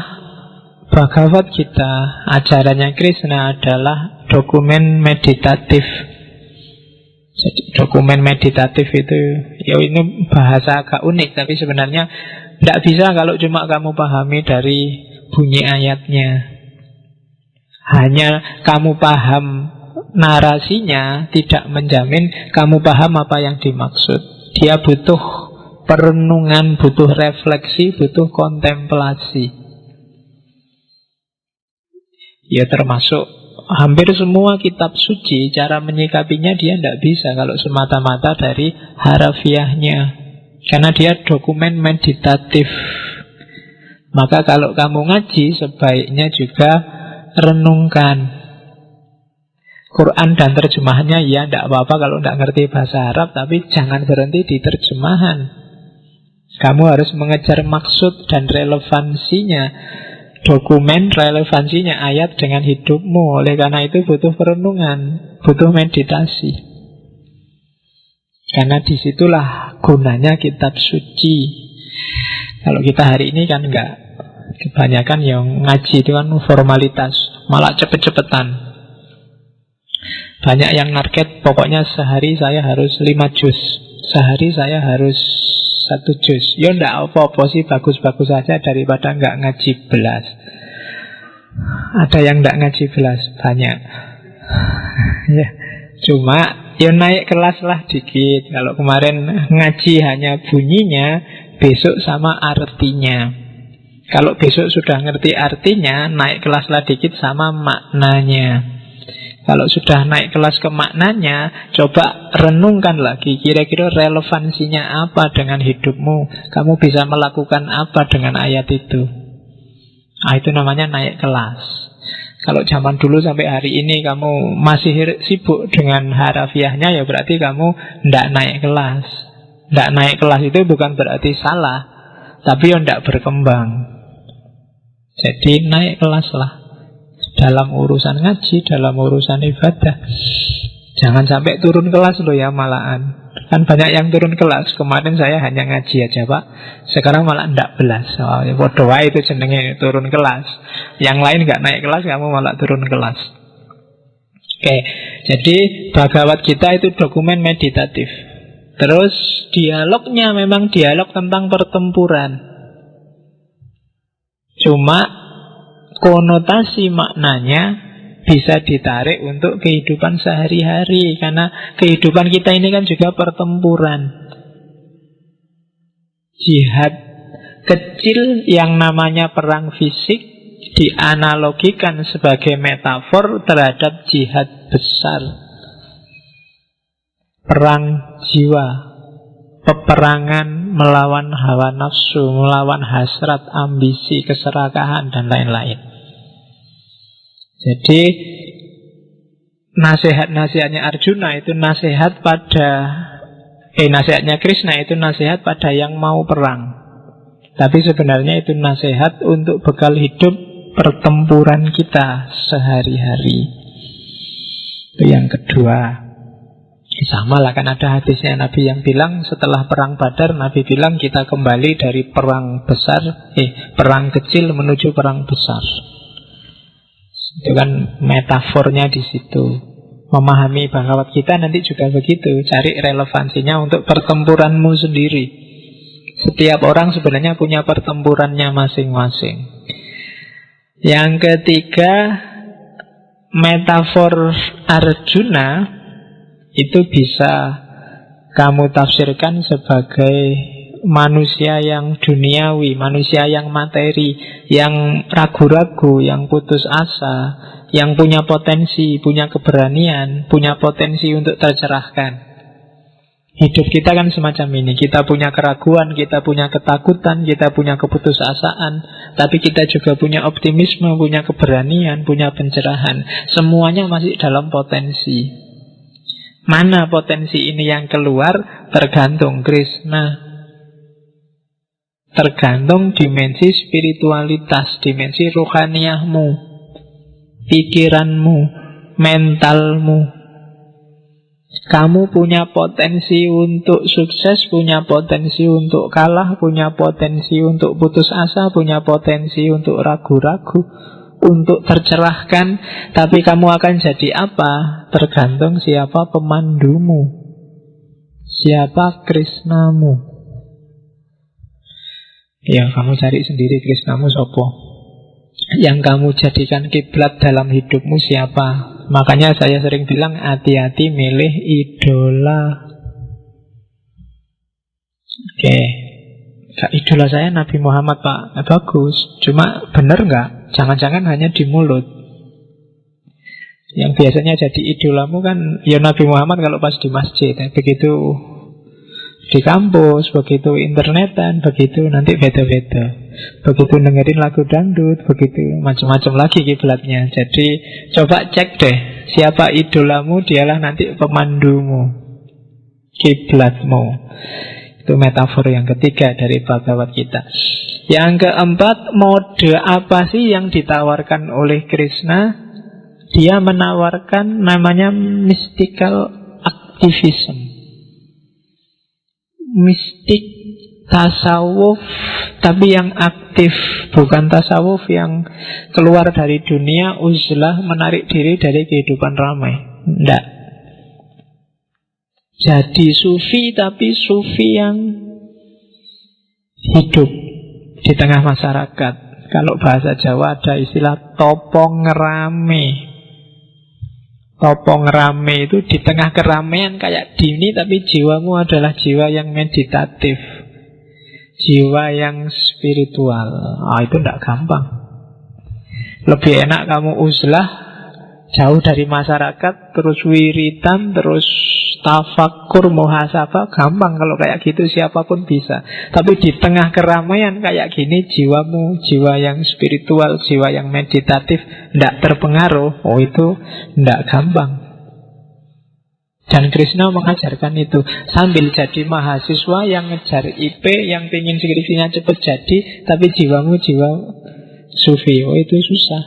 Bhagavad Gita, ajarannya Krishna adalah dokumen meditatif. Jadi dokumen meditatif itu, ya ini bahasa agak unik, tapi sebenarnya tidak bisa kalau cuma kamu pahami dari bunyi ayatnya. Hanya kamu paham narasinya tidak menjamin kamu paham apa yang dimaksud. Dia butuh perenungan, butuh refleksi, butuh kontemplasi. Ya termasuk hampir semua kitab suci, cara menyikapinya dia tidak bisa kalau semata-mata dari harafiahnya, karena dia dokumen meditatif. Maka kalau kamu ngaji, sebaiknya juga renungkan Quran dan terjemahannya. Ya tidak apa-apa kalau tidak ngerti bahasa Arab, tapi jangan berhenti di terjemahan. Kamu harus mengejar maksud dan relevansinya dokumen, relevansinya ayat dengan hidupmu. Oleh karena itu butuh perenungan, butuh meditasi. Karena disitulah gunanya kitab suci. Kalau kita hari ini kan enggak, kebanyakan yang ngaji itu kan formalitas, malah cepet-cepetan. Banyak yang target, pokoknya sehari saya harus 5 juz, sehari saya harus 1 juz. Ya ndak apa-apa sih, bagus-bagus saja daripada nggak ngaji belas. Ada yang nggak ngaji belas, banyak. Ya, cuma ya naik kelas lah dikit. Kalau kemarin ngaji hanya bunyinya, besok sama artinya. Kalau besok sudah ngerti artinya, naik kelas lah dikit sama maknanya. Kalau sudah naik kelas ke maknanya, coba renungkan lagi, kira-kira relevansinya apa dengan hidupmu. Kamu bisa melakukan apa dengan ayat itu. Itu namanya naik kelas. Kalau zaman dulu sampai hari ini kamu masih sibuk dengan harafiahnya, ya berarti kamu tidak naik kelas. Tidak naik kelas itu bukan berarti salah, tapi ya tidak berkembang. Jadi naik kelas lah dalam urusan ngaji, dalam urusan ibadah. Jangan sampai turun kelas loh ya malahan. Kan banyak yang turun kelas. Kemarin saya hanya ngaji aja Pak, sekarang malah ndak belas. Ya bodoh itu jenenge turun kelas. Yang lain nggak naik kelas, kamu malah turun kelas. Oke, jadi Bhagavad Gita itu dokumen meditatif. Terus dialognya memang dialog tentang pertempuran. Cuma konotasi maknanya bisa ditarik untuk kehidupan sehari-hari, karena kehidupan kita ini kan juga pertempuran. Jihad kecil yang namanya perang fisik dianalogikan sebagai metafor terhadap jihad besar, perang jiwa, peperangan melawan hawa nafsu, melawan hasrat, ambisi, keserakahan, dan lain-lain. Jadi nasihat-nasihatnya Arjuna itu nasihatnya Krishna itu nasihat pada yang mau perang. Tapi sebenarnya itu nasihat untuk bekal hidup pertempuran kita sehari-hari. Itu yang kedua. Sama lah, kan ada hadisnya Nabi yang bilang setelah perang Badar, Nabi bilang kita kembali dari perang besar, perang kecil menuju perang besar. Itu kan metafornya di situ. Memahami Bhagavad Gita nanti juga begitu, cari relevansinya untuk pertempuranmu sendiri. Setiap orang sebenarnya punya pertempurannya masing-masing. Yang ketiga, metafor Arjuna itu bisa kamu tafsirkan sebagai manusia yang duniawi, manusia yang materi, yang ragu-ragu, yang putus asa, yang punya potensi, punya keberanian, punya potensi untuk tercerahkan. Hidup kita kan semacam ini. Kita punya keraguan, kita punya ketakutan, kita punya keputusasaan, tapi kita juga punya optimisme, punya keberanian, punya pencerahan. Semuanya masih dalam potensi. Mana potensi ini yang keluar? Tergantung Krishna. Tergantung dimensi spiritualitas, dimensi rohaniahmu, pikiranmu, mentalmu. Kamu punya potensi untuk sukses, punya potensi untuk kalah, punya potensi untuk putus asa, punya potensi untuk ragu-ragu, untuk tercerahkan. Tapi kamu akan jadi apa? Tergantung siapa pemandumu, siapa Krishnamu. Ya, kamu cari sendiri Krishnamu sopo. Yang kamu jadikan kiblat dalam hidupmu siapa. Makanya saya sering bilang hati-hati milih idola. Oke. Idola saya Nabi Muhammad, Pak. Bagus. Cuma benar nggak? Jangan-jangan hanya di mulut. Yang biasanya jadi idolamu kan ya Nabi Muhammad kalau pas di masjid. Begitu di kampus, begitu internetan, begitu nanti beda-beda. Begitu dengerin lagu dangdut, begitu macam-macam lagi kiblatnya. Jadi coba cek deh, siapa idolamu, dialah nanti pemandumu, kiblatmu. Itu metafor yang ketiga dari Bhagavad Gita. Yang keempat, mode apa sih yang ditawarkan oleh Krishna? Dia menawarkan namanya mystical activism. Mistik tasawuf, tapi yang aktif, bukan tasawuf yang keluar dari dunia uzlah, menarik diri dari kehidupan ramai. Tidak. Jadi sufi, tapi sufi yang hidup di tengah masyarakat. Kalau bahasa Jawa ada istilah topong rame. Topong rame itu di tengah keramaian kayak gini, tapi jiwamu adalah jiwa yang meditatif, jiwa yang spiritual. Itu tidak gampang. Lebih enak kamu uzlah, jauh dari masyarakat, terus wiritan, terus tafakur, muhasabah, gampang kalau kayak gitu, siapapun bisa. Tapi di tengah keramaian kayak gini, jiwamu, jiwa yang spiritual, jiwa yang meditatif, tidak terpengaruh. Itu tidak gampang. Dan Krishna mengajarkan itu. Sambil jadi mahasiswa yang ngejar IP, yang pengen skripsinya cepat jadi, tapi jiwamu jiwa sufi. Itu susah.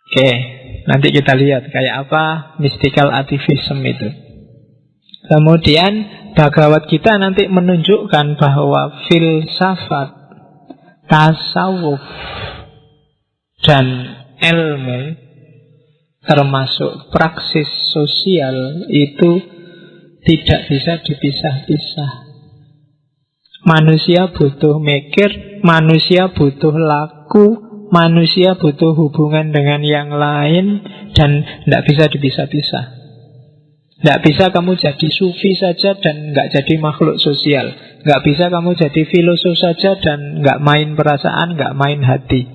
Oke. Nanti kita lihat kayak apa mystical activism itu. Kemudian Bhagavad Gita nanti menunjukkan bahwa filsafat, tasawuf, dan ilmu termasuk praksis sosial itu tidak bisa dipisah-pisah. Manusia butuh mikir, manusia butuh laku, manusia butuh hubungan dengan yang lain, dan tidak bisa dipisah-pisah. Tidak bisa kamu jadi sufi saja dan nggak jadi makhluk sosial. Nggak bisa kamu jadi filosof saja dan nggak main perasaan, nggak main hati.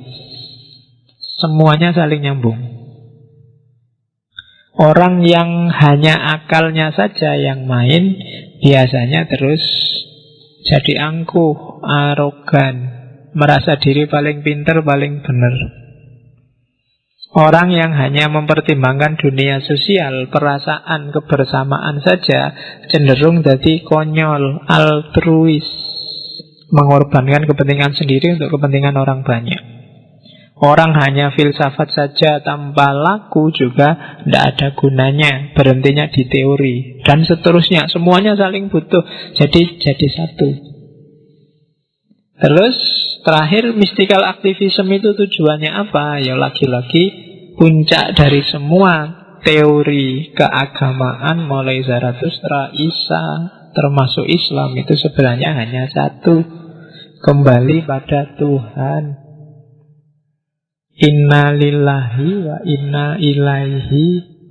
Semuanya saling nyambung. Orang yang hanya akalnya saja yang main, biasanya terus jadi angkuh, arogan, merasa diri paling pintar, paling benar. Orang yang hanya mempertimbangkan dunia sosial, perasaan, kebersamaan saja, cenderung jadi konyol, altruis, mengorbankan kepentingan sendiri untuk kepentingan orang banyak. Orang hanya filsafat saja tanpa laku juga tidak ada gunanya, berhentinya di teori. Dan seterusnya, semuanya saling butuh. Jadi satu. Terus terakhir, mystical activism itu tujuannya apa? Ya lagi-lagi puncak dari semua teori keagamaan mulai Zarathustra, Isa, termasuk Islam itu sebenarnya hanya satu. Kembali pada Tuhan. Inna lillahi wa inna ilaihi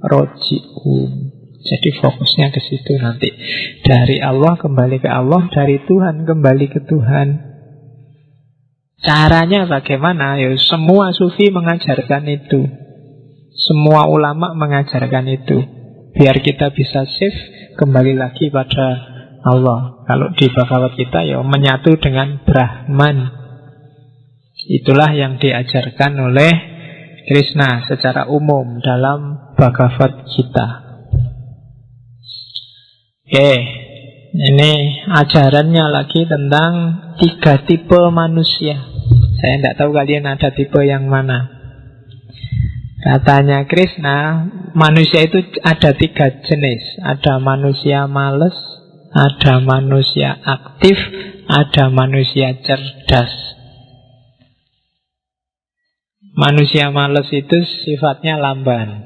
roji'un. Jadi fokusnya ke situ nanti. Dari Allah kembali ke Allah, dari Tuhan kembali ke Tuhan. Caranya bagaimana? Ya, semua sufi mengajarkan itu. Semua ulama mengajarkan itu. Biar kita bisa safe, kembali lagi pada Allah. Kalau di Bhagavad Gita ya menyatu dengan Brahman. Itulah yang diajarkan oleh Krishna secara umum dalam Bhagavad Gita. Oke, ini ajarannya lagi tentang 3 tipe manusia. Saya tidak tahu kalian ada tipe yang mana. Katanya Krishna, manusia itu ada 3 jenis. Ada manusia malas, ada manusia aktif, ada manusia cerdas. Manusia malas itu sifatnya lamban,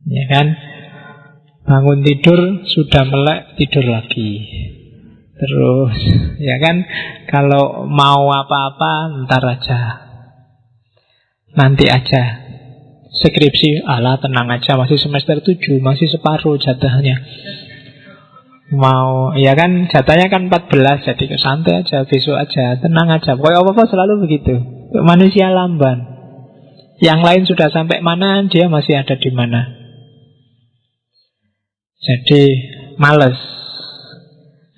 ya kan? Bangun tidur, sudah melek, tidur lagi. Terus, ya kan? Kalau mau apa-apa, ntar aja, nanti aja. Skripsi, alah tenang aja, masih semester 7, masih separuh jatahnya. Mau, ya kan, jatahnya kan 14, jadi santai aja, besok aja, tenang aja. Pokoknya apa-apa selalu begitu. Manusia lamban. Yang lain sudah sampai mana, dia masih ada di mana. Jadi males.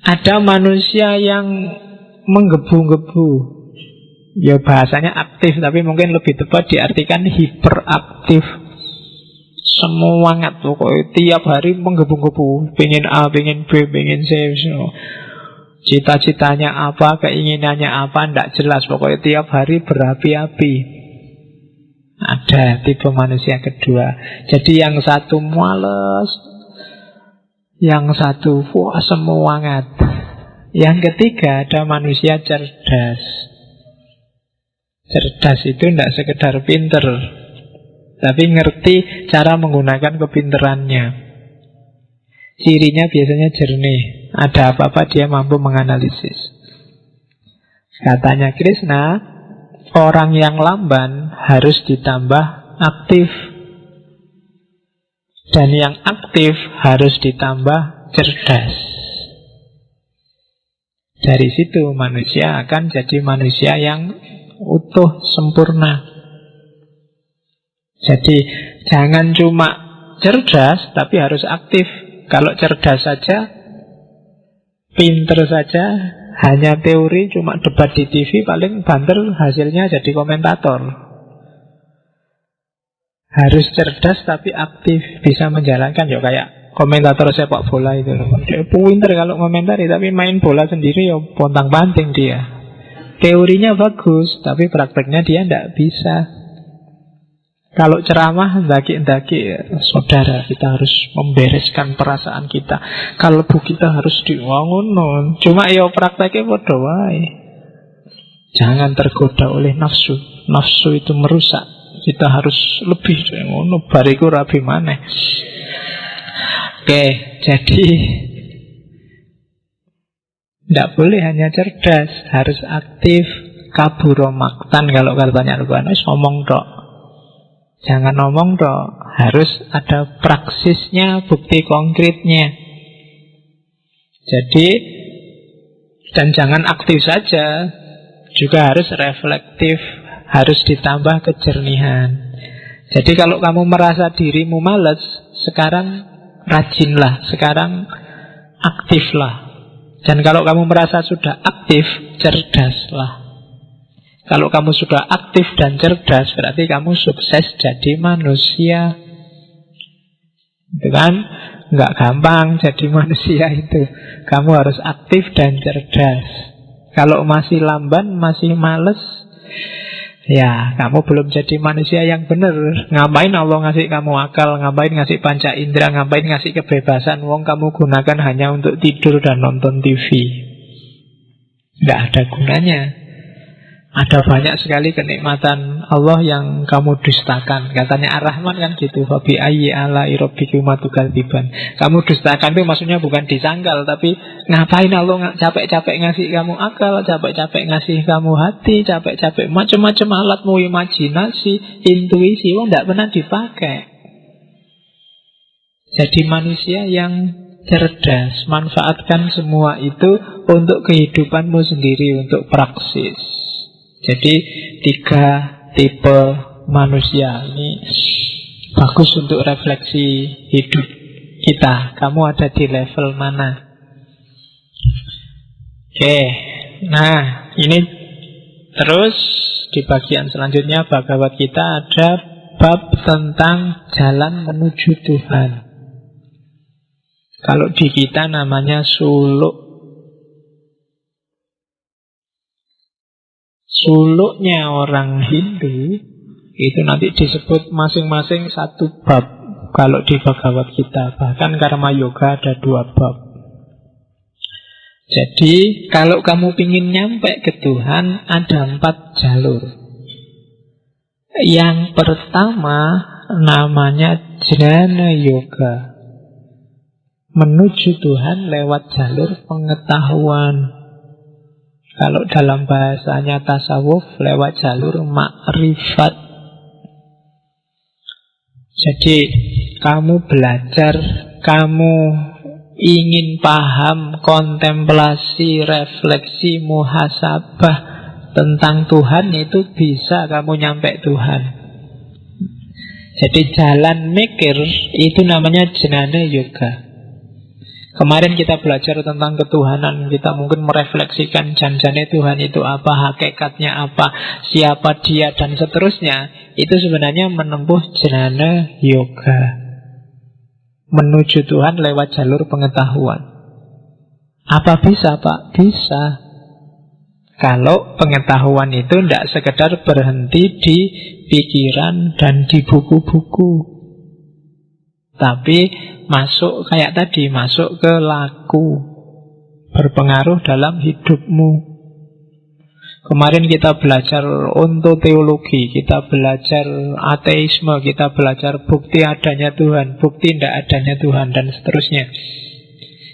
Ada manusia yang menggebu-gebu. Ya bahasanya aktif, tapi mungkin lebih tepat diartikan hiperaktif. Semangat pokoknya tiap hari menggebu-gebu. Pengen A, pengen B, pengen C. Cita-citanya apa, keinginannya apa, tidak jelas. Pokoknya tiap hari berapi-api. Ada tipe manusia kedua. Jadi yang satu males, yang satu wah semangat. Yang ketiga ada manusia cerdas. Cerdas itu tidak sekedar pinter, tapi ngerti cara menggunakan kepinterannya. Cirinya biasanya jernih. Ada apa-apa dia mampu menganalisis. Katanya Krishna, orang yang lamban harus ditambah aktif. Dan yang aktif harus ditambah cerdas. Dari situ manusia akan jadi manusia yang utuh, sempurna. Jadi jangan cuma cerdas, tapi harus aktif. Kalau cerdas saja, pinter saja, hanya teori, cuma debat di TV, paling banter hasilnya jadi komentator. Harus cerdas tapi aktif, bisa menjalankan. Ya kayak komentator sepak bola itu. Dia pinter kalau komentari, tapi main bola sendiri ya pontang-panting dia. Teorinya bagus, tapi prakteknya dia tidak bisa. Kalau ceramah ndaki-ndaki, saudara, kita harus membereskan perasaan kita. Kalbu kita harus diwangun. Cuma ya prakteknya padha wae. Jangan tergoda oleh nafsu. Nafsu itu merusak. Kita harus lebih ngono, bariku rabi maneh. Oke, jadi tidak boleh hanya cerdas, harus aktif. Kaburo maktan kalau katanya Al-Quran, ngomong tok. Jangan ngomong dong, harus ada praksisnya, bukti konkretnya. Jadi, dan jangan aktif saja, juga harus reflektif, harus ditambah kejernihan. Jadi kalau kamu merasa dirimu malas, sekarang rajinlah, sekarang aktiflah. Dan kalau kamu merasa sudah aktif, cerdaslah. Kalau kamu sudah aktif dan cerdas, berarti kamu sukses jadi manusia. Itu kan? Nggak gampang jadi manusia itu. Kamu harus aktif dan cerdas. Kalau masih lamban, masih males, Ya, kamu belum jadi manusia yang benar. Ngapain Allah ngasih kamu akal, ngapain ngasih panca indera, ngapain ngasih kebebasan, wong kamu gunakan hanya untuk tidur dan nonton TV. Nggak ada gunanya. Ada banyak sekali kenikmatan Allah yang kamu dustakan. Katanya Ar-Rahman kan gitu, Fabi ayyi ala'i rabbikuma tukadziban. Kamu dustakan itu maksudnya bukan disangkal, tapi ngapain Allah capek-capek ngasih kamu akal, capek-capek ngasih kamu hati, capek-capek macam-macam alatmu, imajinasi, intuisi, tidak pernah dipakai. Jadi manusia yang cerdas, manfaatkan semua itu untuk kehidupanmu sendiri, untuk praksis. Jadi 3 tipe manusia ini bagus untuk refleksi hidup kita. Kamu ada di level mana? Oke, nah ini terus di bagian selanjutnya Bhagavad Gita ada bab tentang jalan menuju Tuhan. Kalau di kita namanya suluk. Suluknya orang Hindu itu nanti disebut masing-masing 1 bab. Kalau di Bhagavad Gita, bahkan Karma Yoga ada 2 bab. Jadi kalau kamu ingin nyampe ke Tuhan, ada 4 jalur. Yang pertama namanya Jnana Yoga, menuju Tuhan lewat jalur pengetahuan. Kalau dalam bahasanya tasawuf, lewat jalur makrifat. Jadi kamu belajar, kamu ingin paham, kontemplasi, refleksi, muhasabah tentang Tuhan, itu bisa kamu nyampe Tuhan. Jadi jalan mikir itu namanya Jnana Yoga. Kemarin kita belajar tentang ketuhanan, kita mungkin merefleksikan janjane Tuhan itu apa, hakikatnya apa, siapa dia, dan seterusnya. Itu sebenarnya menempuh Jnana Yoga, menuju Tuhan lewat jalur pengetahuan. Apa bisa, Pak? Bisa. Kalau pengetahuan itu tidak sekedar berhenti di pikiran dan di buku-buku, tapi masuk kayak tadi, masuk ke laku, berpengaruh dalam hidupmu. Kemarin kita belajar ontoteologi, kita belajar ateisme, kita belajar bukti adanya Tuhan, bukti tidak adanya Tuhan, dan seterusnya.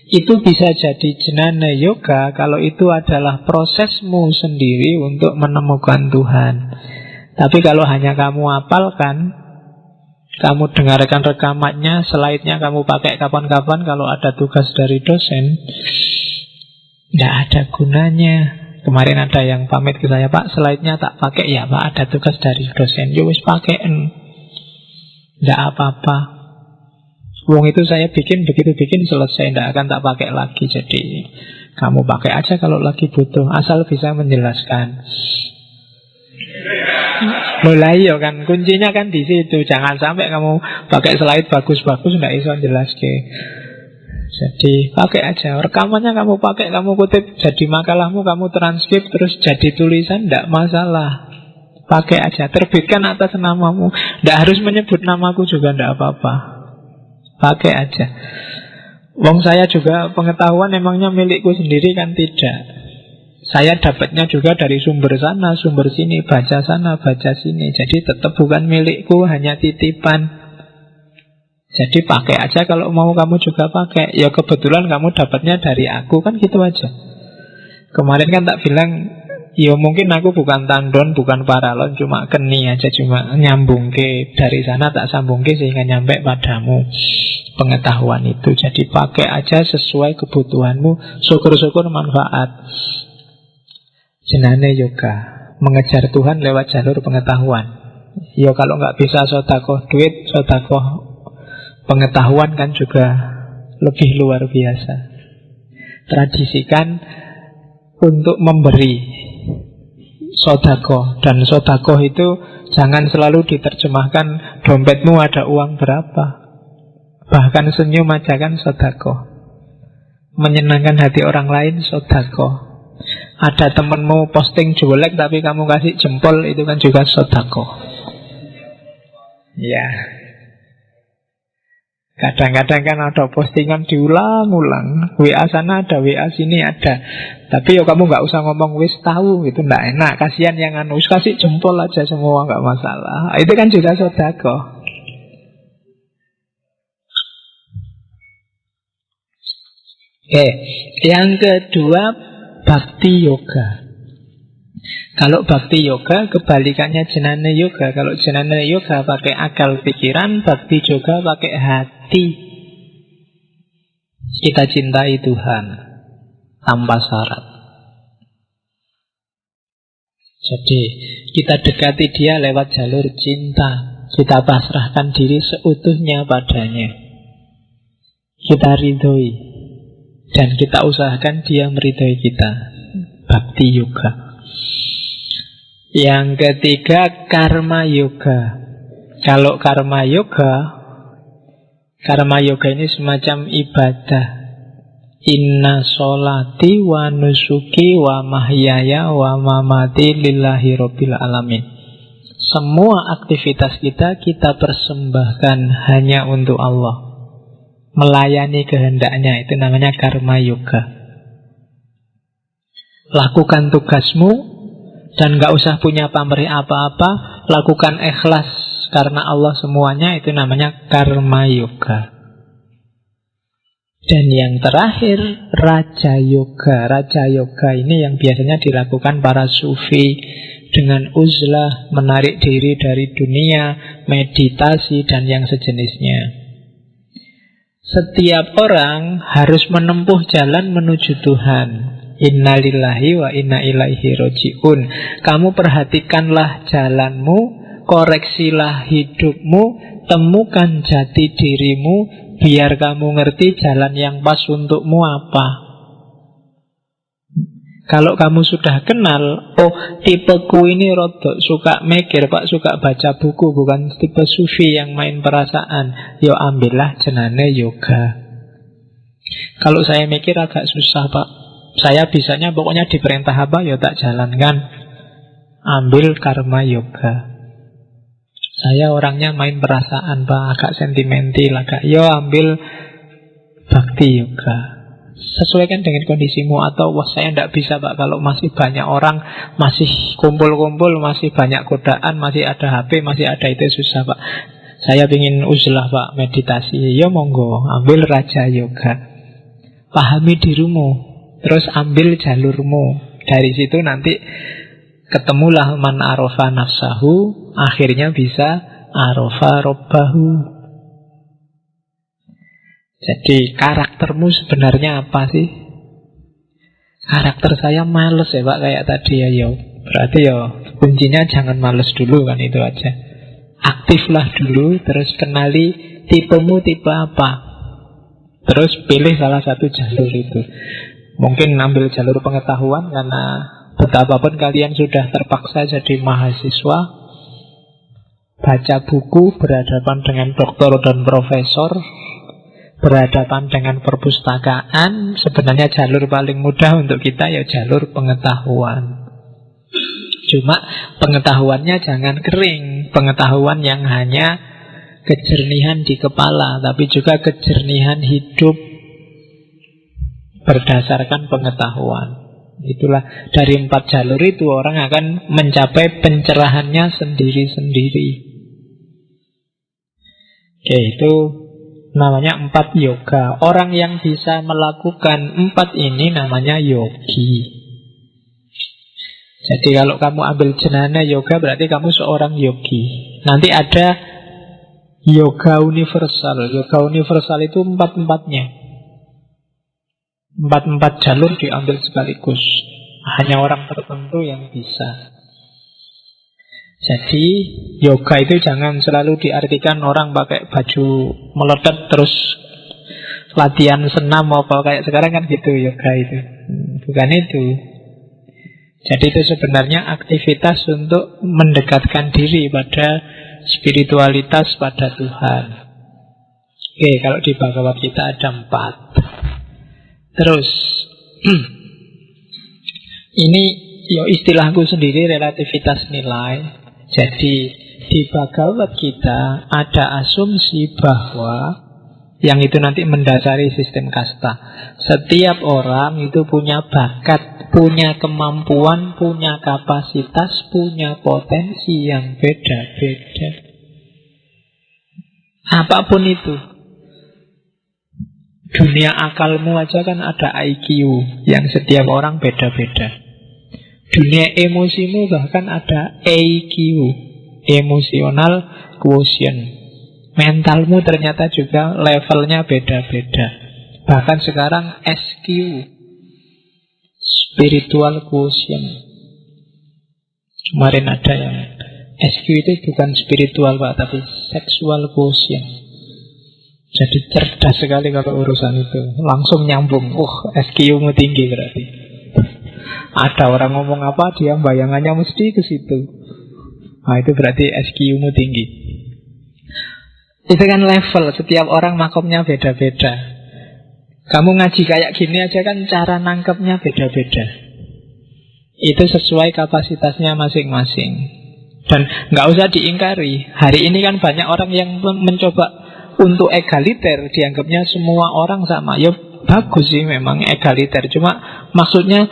Itu bisa jadi Jnana Yoga kalau itu adalah prosesmu sendiri untuk menemukan Tuhan. Tapi kalau hanya kamu hafalkan, kamu dengarkan rekamannya, slide-nya kamu pakai kapan-kapan kalau ada tugas dari dosen, tidak ada gunanya. Kemarin ada yang pamit ke saya, Pak, slide-nya tak pakai. Ya Pak, ada tugas dari dosen, ya wis pakein, tidak apa-apa. Wong itu saya bikin, begitu bikin selesai, tidak akan tak pakai lagi. Jadi kamu pakai aja kalau lagi butuh, asal bisa menjelaskan. Mulai ya kan, kuncinya kan di situ. Jangan sampai kamu pakai slide bagus-bagus nggak iso jelaske. Jadi pakai aja, rekamannya kamu pakai, kamu kutip jadi makalahmu, kamu transkrip terus jadi tulisan, nggak masalah. Pakai aja, terbitkan atas namamu, nggak harus menyebut namaku juga, nggak apa-apa. Pakai aja. Wong saya juga pengetahuan emangnya milikku sendiri kan, tidak. Saya dapatnya juga dari sumber sana, sumber sini, baca sana, baca sini. Jadi tetap bukan milikku, hanya titipan. Jadi pakai aja kalau mau, kamu juga pakai. Ya kebetulan kamu dapatnya dari aku, kan gitu aja. Kemarin kan tak bilang, ya mungkin aku bukan tandon, bukan paralon, cuma keni aja, cuma nyambung ke dari sana tak sambung ke sehingga nyampe padamu pengetahuan itu. Jadi pakai aja sesuai kebutuhanmu, syukur-syukur manfaat. Jnana Yoga, mengejar Tuhan lewat jalur pengetahuan. Ya kalau nggak bisa sedekah duit, sedekah pengetahuan kan juga lebih luar biasa. Tradisikan untuk memberi sedekah, dan sedekah itu jangan selalu diterjemahkan dompetmu ada uang berapa. Bahkan senyum aja kan sedekah. Menyenangkan hati orang lain sedekah. Ada temenmu posting jelek tapi kamu kasih jempol, itu kan juga sedekah. Ya. Kadang-kadang kan ada postingan diulang-ulang, WA sana ada, WA sini ada. Tapi ya kamu nggak usah ngomong wis tahu, itu nggak enak. Kasihan yang anu, kasih jempol aja semua, nggak masalah. Itu kan juga sedekah. Oke, yang kedua Bhakti Yoga. Kalau Bhakti Yoga kebalikannya Jnana Yoga. Kalau Jnana Yoga pakai akal pikiran, Bhakti Yoga pakai hati. Kita cintai Tuhan tanpa syarat. Jadi kita dekati Dia lewat jalur cinta. Kita pasrahkan diri seutuhnya padanya. Kita ridhoi. Dan kita usahakan Dia meridhoi kita. Bhakti Yoga. Yang ketiga Karma Yoga. Kalau Karma Yoga ini semacam ibadah. Inna sholati wa nusuki wa mahyaya wa mamati lillahi rabbil alamin. Semua aktivitas kita persembahkan hanya untuk Allah. Melayani kehendaknya, itu namanya Karma Yoga. Lakukan tugasmu dan gak usah punya pamrih apa-apa. Lakukan ikhlas karena Allah semuanya, itu namanya Karma Yoga. Dan yang terakhir Raja Yoga. Raja Yoga ini yang biasanya dilakukan para sufi dengan uzlah, menarik diri dari dunia, meditasi dan yang sejenisnya. Setiap orang harus menempuh jalan menuju Tuhan. Innalillahi wa inna ilaihi roji'un. Kamu perhatikanlah jalanmu, koreksilah hidupmu, temukan jati dirimu, biar kamu ngerti jalan yang pas untukmu apa. Kalau kamu sudah kenal, oh tipeku ini rodok suka mikir, Pak, suka baca buku, bukan tipe sufi yang main perasaan, yo ambillah Jnana Yoga. Kalau saya mikir agak susah, Pak, saya bisanya pokoknya diperintah apa, ya tak jalankan. Ambil Karma Yoga. Saya orangnya main perasaan, Pak, agak sentimental, yo ambil Bhakti Yoga. Sesuaikan dengan kondisimu. Atau wah saya tidak bisa, Pak, kalau masih banyak orang, masih kumpul-kumpul, masih banyak godaan, masih ada HP, masih ada itu, susah, Pak. Saya ingin uzlah, Pak, meditasi. Ya monggo, ambil Raja Yoga. Pahami dirimu, terus ambil jalurmu. Dari situ nanti ketemulah man arofa nafsahu, akhirnya bisa arofa robbahu. Jadi karaktermu sebenarnya apa sih? Karakter saya males ya, Pak, kayak tadi ya. Berarti ya kuncinya jangan males dulu, kan, itu aja. Aktiflah dulu, terus kenali tipemu tipe apa. Terus pilih salah satu jalur itu. Mungkin ambil jalur pengetahuan karena betapapun kalian sudah terpaksa jadi mahasiswa, baca buku, berhadapan dengan doktor dan profesor, berhadapan dengan perpustakaan. Sebenarnya jalur paling mudah untuk kita ya jalur pengetahuan. Cuma pengetahuannya jangan kering. Pengetahuan yang hanya kejernihan di kepala, tapi juga kejernihan hidup berdasarkan pengetahuan. Itulah dari 4 jalur itu orang akan mencapai pencerahannya sendiri-sendiri. Oke, itu namanya 4 yoga. Orang yang bisa melakukan 4 ini namanya yogi. Jadi kalau kamu ambil Jnana Yoga berarti kamu seorang yogi. Nanti ada yoga universal. Yoga universal itu 4-4-nya. 4 jalur diambil sekaligus. Hanya orang tertentu yang bisa. Jadi yoga itu jangan selalu diartikan orang pakai baju meletet terus latihan senam apa kayak sekarang kan gitu yoga itu. Bukan itu. Jadi itu sebenarnya aktivitas untuk mendekatkan diri pada spiritualitas, pada Tuhan. Oke, kalau di Bhagavad Gita ada 4. Terus Ini istilahku sendiri, relativitas nilai. Jadi di Bhagavad Gita ada asumsi bahwa yang itu nanti mendasari sistem kasta. Setiap orang itu punya bakat, punya kemampuan, punya kapasitas, punya potensi yang beda-beda. Apapun itu. Dunia akalmu aja kan ada IQ yang setiap orang beda-beda. Dunia emosimu bahkan ada EQ, emotional quotient. Mentalmu ternyata juga levelnya beda-beda. Bahkan sekarang SQ, spiritual quotient. Kemarin ada yang SQ itu bukan spiritual Pak, tapi sexual quotient. Jadi cerdas sekali kalau urusan itu. Langsung nyambung. SQ-mu tinggi berarti. Ada orang ngomong apa, dia bayangannya mesti ke situ. Nah, itu berarti SQ-mu tinggi. Itu kan level, setiap orang makomnya beda-beda. Kamu ngaji kayak gini aja kan cara nangkepnya beda-beda. Itu sesuai kapasitasnya masing-masing. Dan nggak usah diingkari. Hari ini kan banyak orang yang mencoba untuk egaliter, dianggapnya semua orang sama. Ya bagus sih memang egaliter. Cuma maksudnya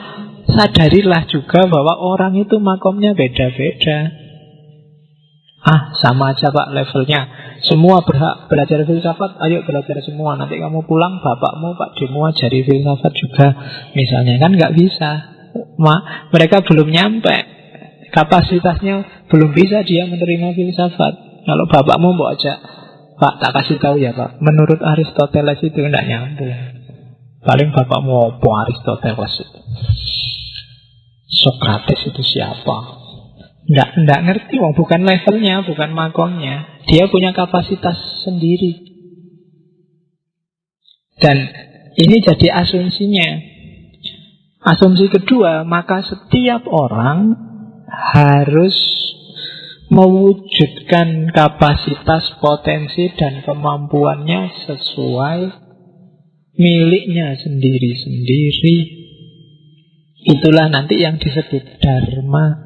sadarilah juga bahwa orang itu makomnya beda-beda. Sama aja Pak levelnya. Semua berhak belajar filsafat, ayo belajar semua. Nanti kamu pulang, bapakmu Pak Demo ajari filsafat juga. Misalnya kan nggak bisa. Mereka belum nyampe. Kapasitasnya belum bisa dia menerima filsafat. Kalau bapakmu mau ajak, Pak tak kasih tahu ya Pak, menurut Aristoteles itu nggak nyambung. Paling bapakmu apa Aristoteles itu? Sokrates itu siapa? Nggak ngerti, bukan levelnya, bukan makomnya. Dia punya kapasitas sendiri. Dan ini jadi asumsinya. Asumsi kedua, maka setiap orang harus mewujudkan kapasitas, potensi, dan kemampuannya sesuai miliknya sendiri-sendiri. Itulah nanti yang disebut dharma.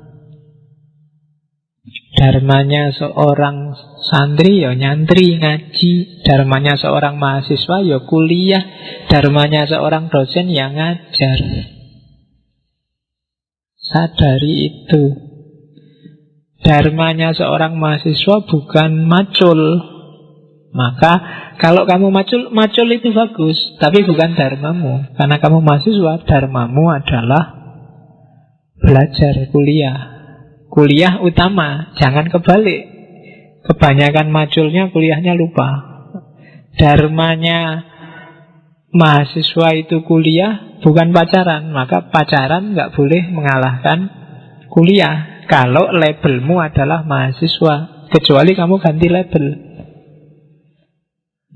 Dharmanya seorang santri ya nyantri ngaji, dharmanya seorang mahasiswa ya kuliah, dharmanya seorang dosen ya ngajar. Sadari itu. Dharmanya seorang mahasiswa bukan macul. Maka kalau kamu macul itu bagus, tapi bukan dharmamu. Karena kamu mahasiswa, dharmamu adalah belajar, kuliah. Kuliah utama, jangan kebalik. Kebanyakan maculnya kuliahnya lupa. Dharmanya mahasiswa itu kuliah, bukan pacaran. Maka pacaran nggak boleh mengalahkan kuliah kalau labelmu adalah mahasiswa. Kecuali kamu ganti label.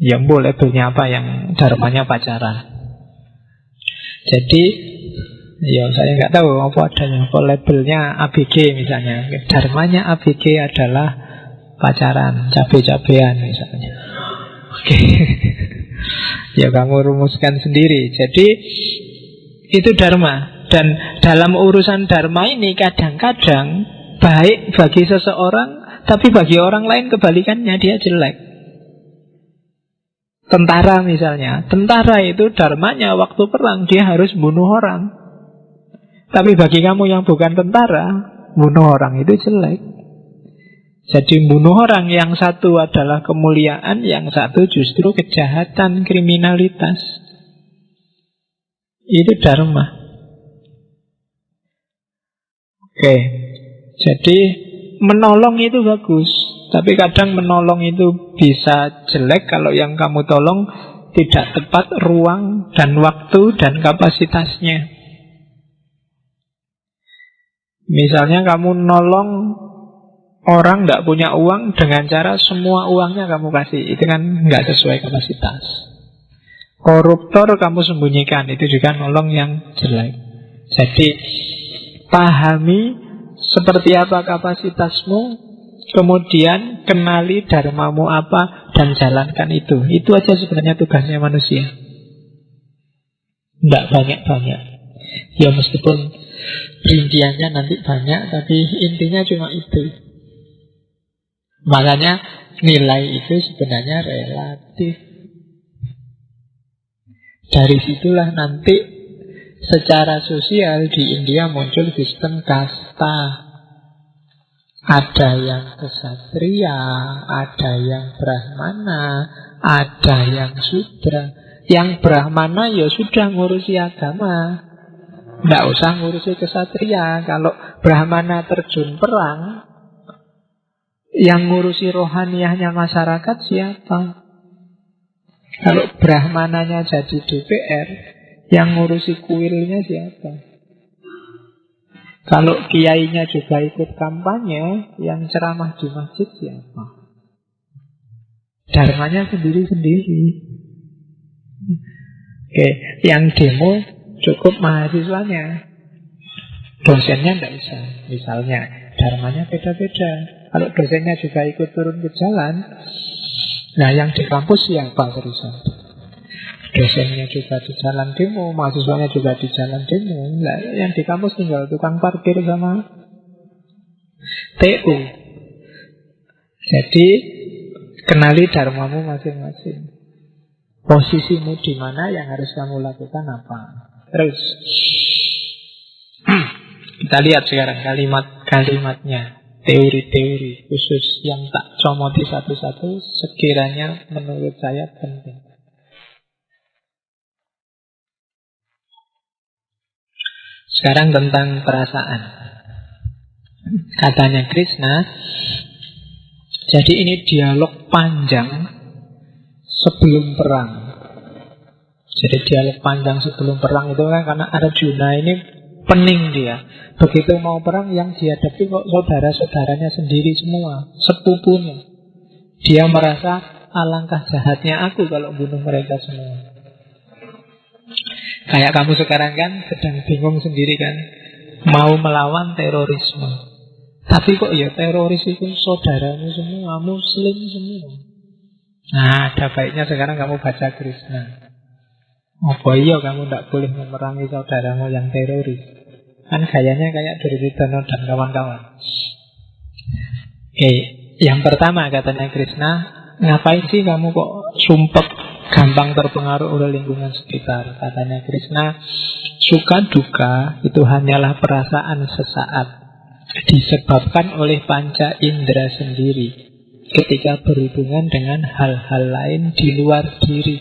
Ya boleh labelnya apa yang dharmanya pacaran. Jadi ya saya nggak tahu apa adanya. Apa labelnya ABG misalnya. Dharmanya ABG adalah pacaran, cabe-cabean misalnya. Oke. Ya kamu rumuskan sendiri. Jadi itu dharma. Dan dalam urusan dharma ini kadang-kadang baik bagi seseorang, tapi bagi orang lain kebalikannya, dia jelek. Tentara misalnya. Tentara itu dharmanya waktu perang dia harus bunuh orang. Tapi bagi kamu yang bukan tentara, bunuh orang itu jelek. Jadi bunuh orang, yang satu adalah kemuliaan, yang satu justru kejahatan, kriminalitas. Itu dharma. Oke. Jadi menolong itu bagus, tapi kadang menolong itu bisa jelek kalau yang kamu tolong tidak tepat ruang dan waktu dan kapasitasnya. Misalnya kamu nolong orang nggak punya uang dengan cara semua uangnya kamu kasih, itu kan nggak sesuai kapasitas. Koruptor kamu sembunyikan, itu juga nolong yang jelek. Jadi pahami seperti apa kapasitasmu, kemudian kenali dharmamu apa dan jalankan itu. Itu aja sebenarnya tugasnya manusia. Nggak banyak-banyak. Ya meskipun rinciannya nanti banyak, tapi intinya cuma itu. Makanya nilai itu sebenarnya relatif. Dari situlah nanti secara sosial di India muncul sistem kasta. Ada yang ksatria, ada yang brahmana, ada yang sudra. Yang brahmana ya sudah ngurusi agama, nggak usah ngurusi ksatria. Kalau brahmana terjun perang, yang ngurusi rohaniahnya masyarakat siapa? Kalau brahmananya jadi DPR, yang ngurusi kuilnya siapa? Kalau kiainya juga ikut kampanye, yang ceramah di masjid siapa? Dharmanya sendiri-sendiri. Oke, yang demo cukup mahasiswanya, dosennya tidak usah. Misalnya, dharmanya beda-beda. Kalau dosennya juga ikut turun ke jalan, nah yang di kampus siapa terusan? Dosennya juga di jalan demo, mahasiswanya juga di jalan demo. Nah, yang di kampus tinggal tukang parkir sama TU. Jadi kenali dharmamu masing-masing. Posisimu di mana, yang harus kamu lakukan apa. Terus kita lihat sekarang kalimat-kalimatnya, teori-teori khusus yang tak comoti satu-satu, sekiranya menurut saya penting. Sekarang tentang perasaan. Katanya Krishna, jadi ini dialog panjang sebelum perang. Jadi dialog panjang sebelum perang itu kan karena Arjuna ini pening dia. Begitu mau perang, yang dihadapi kok saudara-saudaranya sendiri semua, sepupunya. Dia merasa alangkah jahatnya aku kalau bunuh mereka semua. Kayak kamu sekarang kan sedang bingung sendiri kan, mau melawan terorisme, tapi kok ya teroris itu saudaramu semua, muslim semua. Nah, ada baiknya sekarang kamu baca Krishna. Oh iya, kamu tidak boleh memerangi saudaramu yang teroris. Kan gayanya kayak Duryodhana dan kawan-kawan. Oke, yang pertama katanya Krishna, ngapain sih kamu kok sumpek, gampang terpengaruh oleh lingkungan sekitar? Katanya Krishna, suka duka itu hanyalah perasaan sesaat, disebabkan oleh panca indera sendiri ketika berhubungan dengan hal-hal lain di luar diri.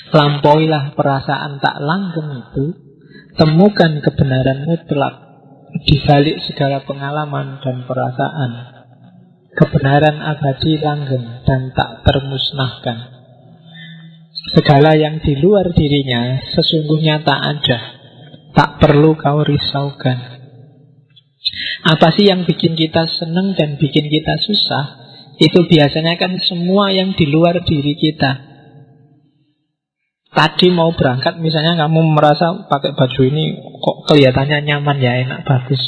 Lampauilah perasaan tak langgeng itu, temukan kebenaran mutlak di balik segala pengalaman dan perasaan. Kebenaran abadi, langgeng, dan tak termusnahkan. Segala yang di luar dirinya sesungguhnya tak ada, tak perlu kau risaukan. Apa sih yang bikin kita senang dan bikin kita susah? Itu biasanya kan semua yang di luar diri kita. Tadi mau berangkat misalnya kamu merasa pakai baju ini kok kelihatannya nyaman ya, enak, bagus.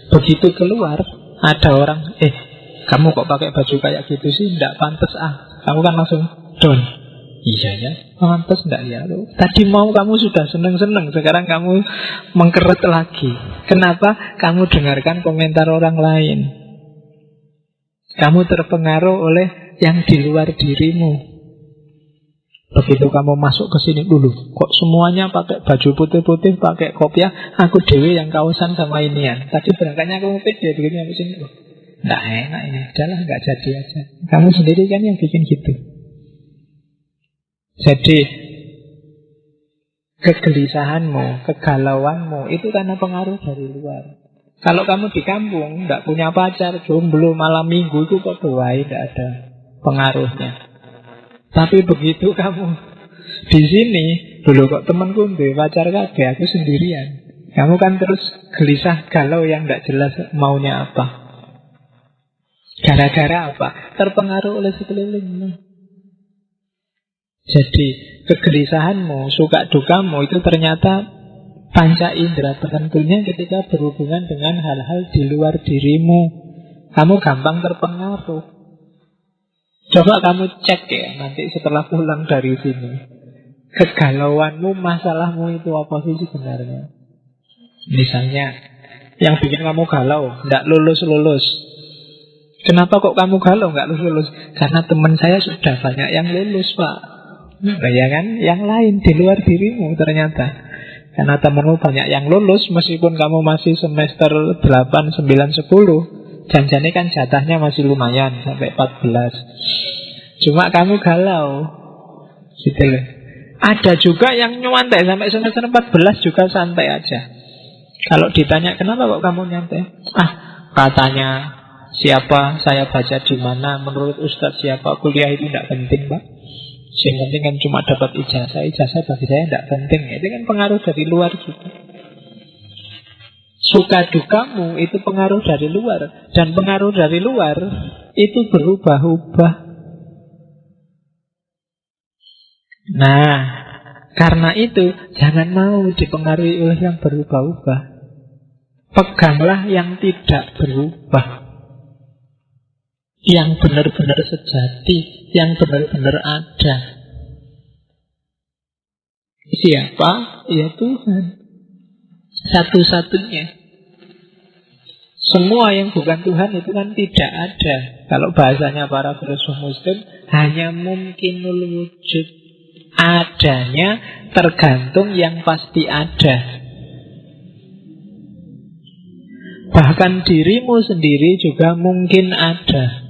Begitu keluar ada orang, kamu kok pakai baju kayak gitu sih, tidak pantas ah. Kamu kan langsung down. Iya ya, pantas tidak ya? Tadi mau kamu sudah seneng-seneng, sekarang kamu mengkeret lagi. Kenapa? Kamu dengarkan komentar orang lain. Kamu terpengaruh oleh yang di luar dirimu. Begitu kamu masuk ke sini dulu, kok semuanya pakai baju putih-putih, pakai kopiah, aku dewe yang kaosan sama inian. Tadi berangkatnya kamu pede, begini habis ini. Nggak enak ini, udahlah nggak jadi aja. Kamu sendiri kan yang bikin gitu. Jadi kegelisahanmu, kegalauanmu itu karena pengaruh dari luar. Kalau kamu di kampung nggak punya pacar, jomblo, malam minggu itu kok doai, nggak ada pengaruhnya. Tapi begitu kamu di sini, dulu kok temanku ndek pacar kabeh, aku sendirian. Kamu kan terus gelisah, galau yang nggak jelas maunya apa. Gara-gara apa? Terpengaruh oleh sekelilingmu. Jadi kegelisahanmu, suka dukamu itu ternyata panca indera tertentunya ketika berhubungan dengan hal-hal di luar dirimu. Kamu gampang terpengaruh. Coba kamu cek ya nanti setelah pulang dari sini. kegalauanmu, masalahmu itu apa sih sebenarnya? Misalnya, yang bikin kamu galau, tidak lulus-lulus. Kenapa kok kamu galau nggak lulus-lulus? Karena teman saya sudah banyak yang lulus, Pak. Nah, ya kan? Yang lain di luar dirimu ternyata. Karena temanmu banyak yang lulus, meskipun kamu masih semester 8, 9, 10, janjane kan jatahnya masih lumayan sampai 14. Cuma kamu galau. Gitu loh. Ada juga yang nyantai sampai semester 14 juga santai aja. Kalau ditanya kenapa kok kamu nyantai? Katanya siapa, saya baca di mana, menurut Ustadz siapa, kuliah itu tidak penting, Pak. Yang penting kan cuma dapat ijazah. Ijazah bagi saya tidak penting. Itu kan pengaruh dari luar juga. Suka dukamu itu pengaruh dari luar. Dan pengaruh dari luar itu berubah-ubah. Nah, karena itu jangan mau dipengaruhi oleh yang berubah-ubah. Peganglah yang tidak berubah, yang benar-benar sejati, yang benar-benar ada. Siapa? Ya Tuhan. Satu-satunya. Semua yang bukan Tuhan itu kan tidak ada. Kalau bahasanya para filsuf Muslim, hanya mungkinul wujud. Adanya tergantung yang pasti ada. Bahkan dirimu sendiri juga mungkin ada.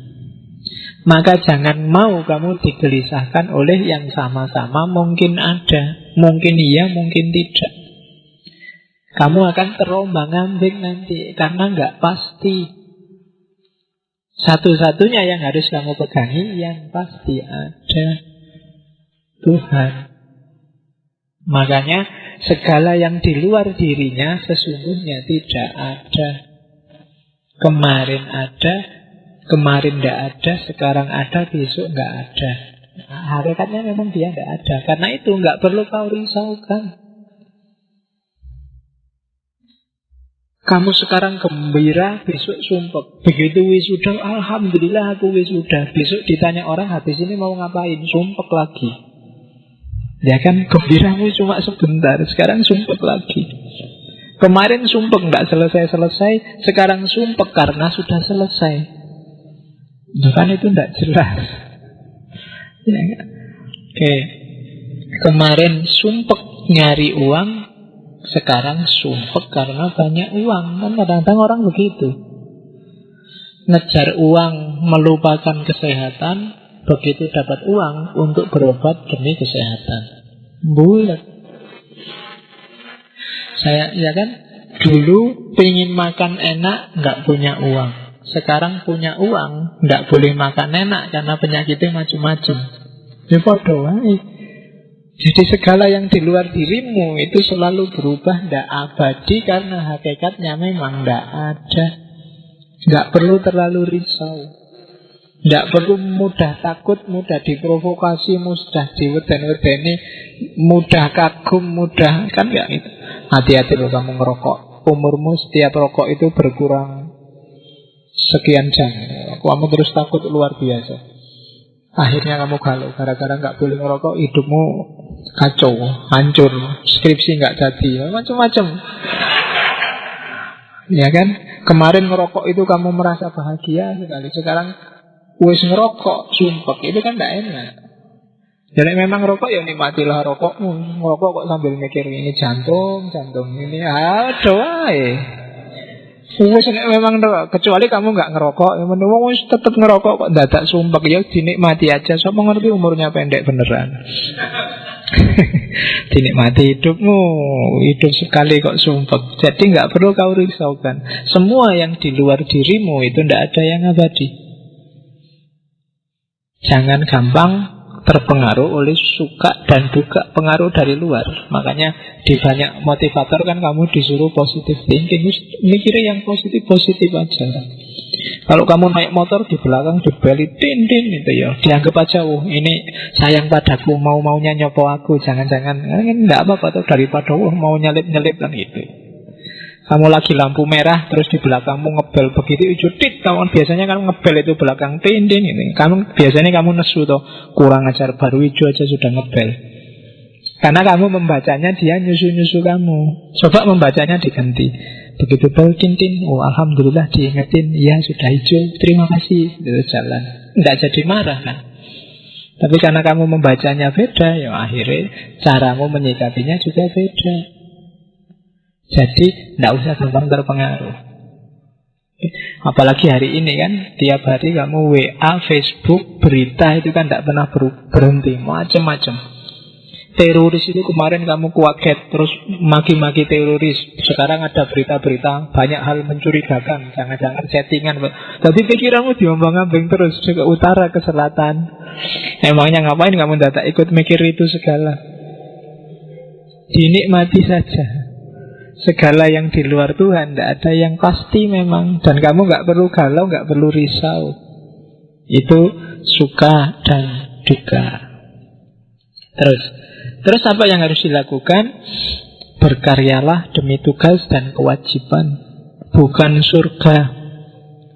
Maka jangan mau kamu digelisahkan oleh yang sama-sama mungkin ada. Mungkin iya, mungkin tidak. Kamu akan terombang-ambing nanti, karena nggak pasti. Satu-satunya yang harus kamu pegangi yang pasti ada, Tuhan. Makanya segala yang di luar dirinya sesungguhnya tidak ada. Kemarin ada, kemarin tidak ada, sekarang ada, besok nggak ada. Nah, hakikatnya memang dia tidak ada. Karena itu nggak perlu kau risaukan. Kamu sekarang gembira, besok sumpek. Begitu wisuda, alhamdulillah aku wisuda. Besok ditanya orang, habis ini mau ngapain? Sumpek lagi. Ya kan, gembiramu cuma sebentar, sekarang sumpek lagi. Kemarin sumpek nggak selesai-selesai, sekarang sumpek karena sudah selesai. Bukan itu tidak jelas. Ya, oke. Kemarin sumpek nyari uang, sekarang sumpek karena banyak uang. Kan kadang-kadang orang begitu. Ngejar uang melupakan kesehatan, begitu dapat uang untuk berobat demi kesehatan. Bulat. Saya, ya kan, dulu pengen makan enak, nggak punya uang. Sekarang punya uang, nggak boleh makan enak karena penyakitnya macam-macam. Ya podo wae. Jadi segala yang di luar dirimu itu selalu berubah, tidak abadi, karena hakikatnya memang tidak ada. Tidak perlu terlalu risau. Tidak perlu mudah takut, mudah diprovokasi, mudah diweden-wedeni, mudah kagum, mudah, kan nggak itu. Hati-hati loh kamu ngerokok. Umurmu setiap rokok itu berkurang sekian jam. Kamu terus takut luar biasa. Akhirnya kamu galau gara-gara nggak boleh ngerokok, hidupmu kacau, hancur, skripsi nggak jadi, macam-macam. Ya kan? Kemarin ngerokok itu kamu merasa bahagia sekali. Sekarang wis ngerokok, sumpek, itu kan tidak enak. Jadi memang rokok ya nikmatilah rokokmu. Ngerokok kok sambil mikir ini jantung ini, aduh wae. Wis nek memang kecuali kamu nggak ngerokok, menurutmu tetap ngerokok kok dadak sumpek, ya dinikmati aja. Sopo ngerti umurnya pendek beneran. Dinikmati hidupmu, hidup sekali kok sumpek. Jadi nggak perlu kau risaukan. Semua yang di luar dirimu itu tidak ada yang abadi. Jangan gampang terpengaruh oleh suka dan duka, pengaruh dari luar. Makanya di banyak motivator kan kamu disuruh positive thinking, mikirnya yang positif-positif aja. Kalau kamu naik motor di belakang dibeli tin itu ya, dianggap aja, ini sayang padaku, mau-maunya nyopo aku, jangan-jangan enggak apa-apa tuh, daripada mau nyelip-nyelip kan gitu. Kamu lagi lampu merah terus di belakangmu ngebel begitu ujudit, kawan biasanya kan ngebel itu belakang tin ini. Kamu biasanya nesu toh, kurang ajar, baru hijau aja sudah ngebel. Karena kamu membacanya, dia nyusu-nyusu kamu. Coba membacanya diganti. Begitu bel tintin, oh alhamdulillah diingetin, ya sudah hijau, terima kasih, terus jalan. Tidak jadi marah kan. Tapi karena kamu membacanya beda, ya akhirnya caramu menyikapinya juga beda. Jadi tidak usah gampang terpengaruh. Apalagi hari ini kan, tiap hari kamu WA, Facebook, berita itu kan tidak pernah berhenti, macam-macam. Teroris itu kemarin kamu kaget, terus maki-maki teroris. Sekarang ada berita-berita, banyak hal mencurigakan, jangan-jangan settingan. Tapi pikiranmu diombang-ambing terus ke utara, ke selatan. Emangnya ngapain kamu tidak ikut mikir itu segala? Dinikmati saja. Segala yang di luar Tuhan, tidak ada yang pasti memang. Dan kamu nggak perlu galau, nggak perlu risau. Itu suka dan duka. Terus apa yang harus dilakukan? Berkaryalah demi tugas dan kewajiban, bukan surga,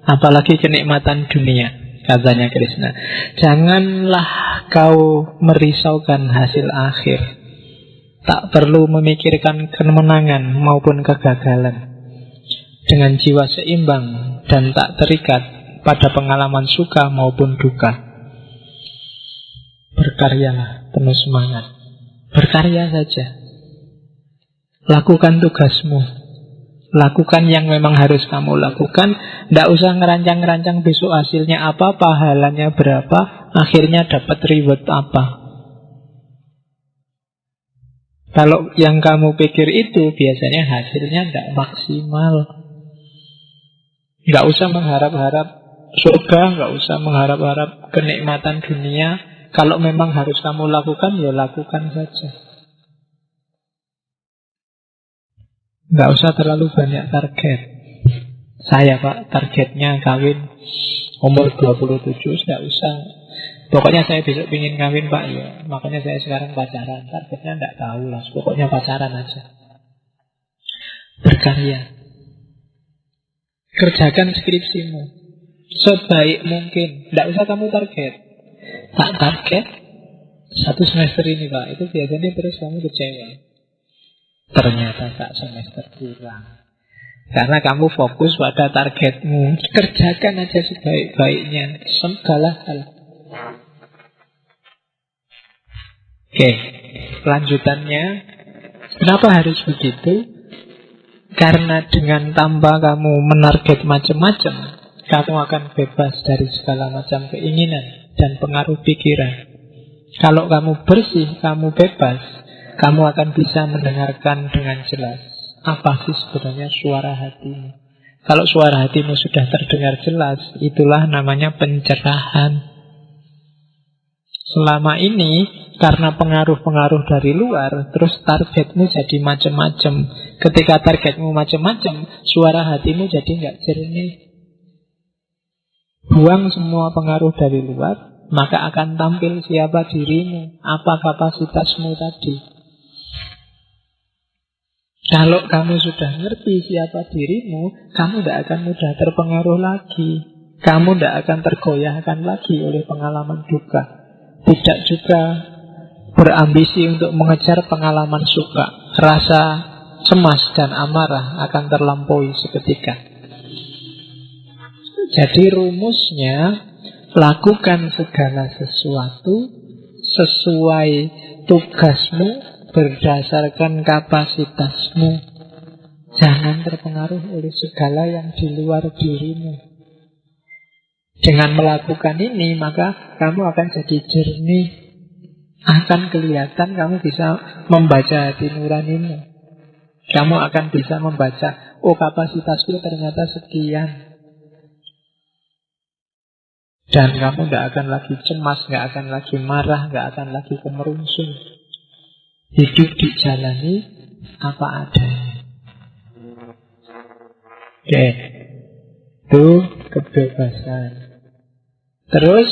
apalagi kenikmatan dunia, katanya Krishna. Janganlah kau merisaukan hasil akhir. Tak perlu memikirkan kemenangan maupun kegagalan. Dengan jiwa seimbang dan tak terikat pada pengalaman suka maupun duka. Berkaryalah, penuh semangat. Berkarya saja. Lakukan tugasmu. Lakukan yang memang harus kamu lakukan. Tidak usah ngerancang-ngerancang besok hasilnya apa, pahalanya berapa, akhirnya dapat reward apa. Kalau yang kamu pikir itu, biasanya hasilnya tidak maksimal. Tidak usah mengharap-harap surga, tidak usah mengharap-harap kenikmatan dunia. Kalau memang harus kamu lakukan, ya lakukan saja. Nggak usah terlalu banyak target. Saya Pak, targetnya kawin umur 27, nggak usah. Pokoknya saya besok ingin kawin Pak, ya. Makanya saya sekarang pacaran. Targetnya nggak tahu lah, pokoknya pacaran aja. Berkarya. Kerjakan skripsimu sebaik mungkin. Nggak usah kamu target. Tak target 1 semester ini Pak, itu biasanya terus kamu kecewa. Ternyata tak semester kurang. Karena kamu fokus pada targetmu. Kerjakan aja sebaik-baiknya segala hal. Oke, lanjutannya, kenapa harus begitu? Karena dengan tanpa kamu menarget macam-macam, kamu akan bebas dari segala macam keinginan dan pengaruh pikiran. Kalau kamu bersih, kamu bebas, kamu akan bisa mendengarkan dengan jelas apa sih sebenarnya suara hatimu. Kalau suara hatimu sudah terdengar jelas, itulah namanya pencerahan. Selama ini karena pengaruh-pengaruh dari luar, terus targetmu jadi macam-macam. Ketika targetmu macam-macam, suara hatimu jadi nggak jernih. Buang semua pengaruh dari luar, maka akan tampil siapa dirimu, apa kapasitasmu tadi. Kalau kamu sudah ngerti siapa dirimu, kamu tidak akan mudah terpengaruh lagi. Kamu tidak akan tergoyahkan lagi oleh pengalaman duka. Tidak juga berambisi untuk mengejar pengalaman suka. Rasa cemas dan amarah akan terlampaui seketika. Jadi rumusnya, lakukan segala sesuatu sesuai tugasmu berdasarkan kapasitasmu. Jangan terpengaruh oleh segala yang di luar dirimu. Dengan melakukan ini, maka kamu akan jadi jernih. Akan kelihatan kamu bisa membaca hati nuranimu. Kamu akan bisa membaca, oh kapasitasku ternyata sekian. Dan kamu tidak akan lagi cemas, tidak akan lagi marah, tidak akan lagi kemerungsung. Hidup dijalani apa adanya. Oke, itu kebebasan. Terus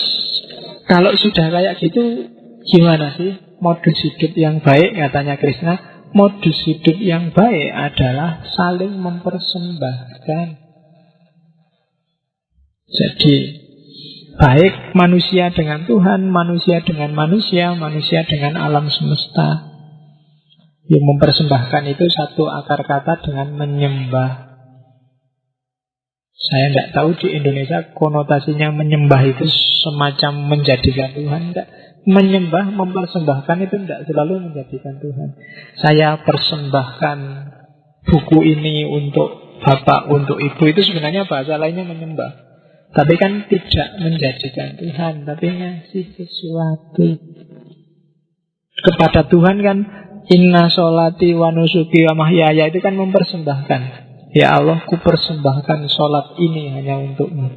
kalau sudah kayak gitu, gimana sih modus hidup yang baik? Katanya Krishna, modus hidup yang baik adalah saling mempersembahkan. Jadi baik manusia dengan Tuhan, manusia dengan manusia, manusia dengan alam semesta. Yang mempersembahkan itu satu akar kata dengan menyembah. Saya tidak tahu di Indonesia konotasinya menyembah itu semacam menjadikan Tuhan. Tidak. Menyembah, mempersembahkan itu tidak selalu menjadikan Tuhan. Saya persembahkan buku ini untuk bapak, untuk ibu, itu sebenarnya bahasa lainnya menyembah. Tapi kan tidak menjadikan Tuhan, tapi ngasih sesuatu kepada Tuhan kan. Inna sholati wa nusuki wa mahyaya, itu kan mempersembahkan. Ya Allah, ku persembahkan sholat ini hanya untukmu.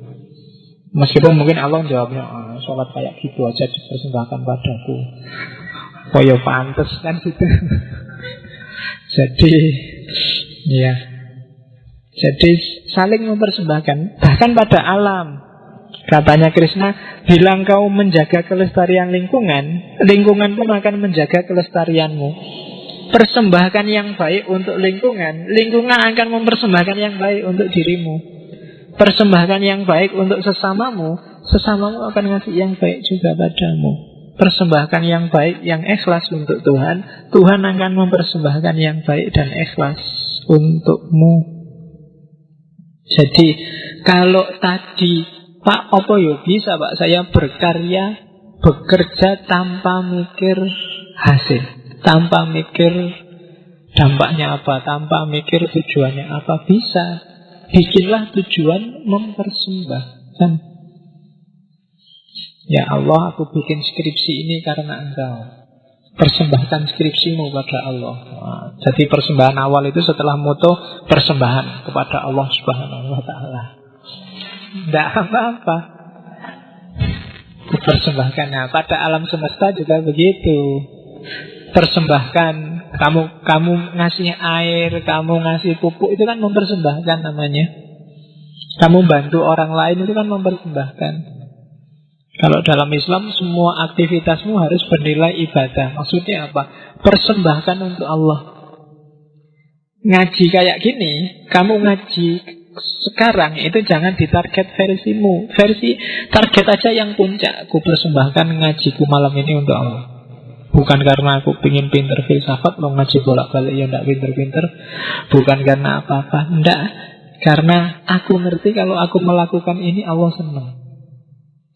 Meskipun mungkin Allah jawabnya, sholat kayak gitu aja dipersembahkan padaku. Oh ya pantes kan gitu. Jadi ya, jadi saling mempersembahkan. Bahkan pada alam, katanya Krishna, bila kau menjaga kelestarian lingkungan, lingkungan pun akan menjaga kelestarianmu. Persembahkan yang baik untuk lingkungan, lingkungan akan mempersembahkan yang baik untuk dirimu. Persembahkan yang baik untuk sesamamu, sesamamu akan ngasih yang baik juga padamu. Persembahkan yang baik, yang ikhlas untuk Tuhan, Tuhan akan mempersembahkan yang baik dan ikhlas untukmu. Jadi kalau tadi Pak, apa yo bisa Pak saya berkarya, bekerja tanpa mikir hasil, tanpa mikir dampaknya apa, tanpa mikir tujuannya apa, bisa. Bikinlah tujuan mempersembahkan. Ya Allah, aku bikin skripsi ini karena Engkau. Persembahkan skripsimu pada Allah. Nah, jadi persembahan awal itu setelah moto persembahan kepada Allah Subhanahu wa Ta'ala. Tidak apa-apa. Persembahkan. Nah, pada alam semesta juga begitu. Persembahkan. Kamu ngasih air, kamu ngasih pupuk, itu kan mempersembahkan namanya. Kamu bantu orang lain, itu kan mempersembahkan. Kalau dalam Islam semua aktivitasmu harus bernilai ibadah. Maksudnya apa? Persembahkan untuk Allah. Ngaji kayak gini, kamu ngaji sekarang itu jangan ditarget versimu. Versi target aja yang puncak. Aku persembahkan ngajiku malam ini untuk Allah. Bukan karena aku pengen pinter filsafat, mau ngaji bolak-balik ya tidak pinter-pinter. Bukan karena apa-apa, tidak. Karena aku ngerti kalau aku melakukan ini Allah senang.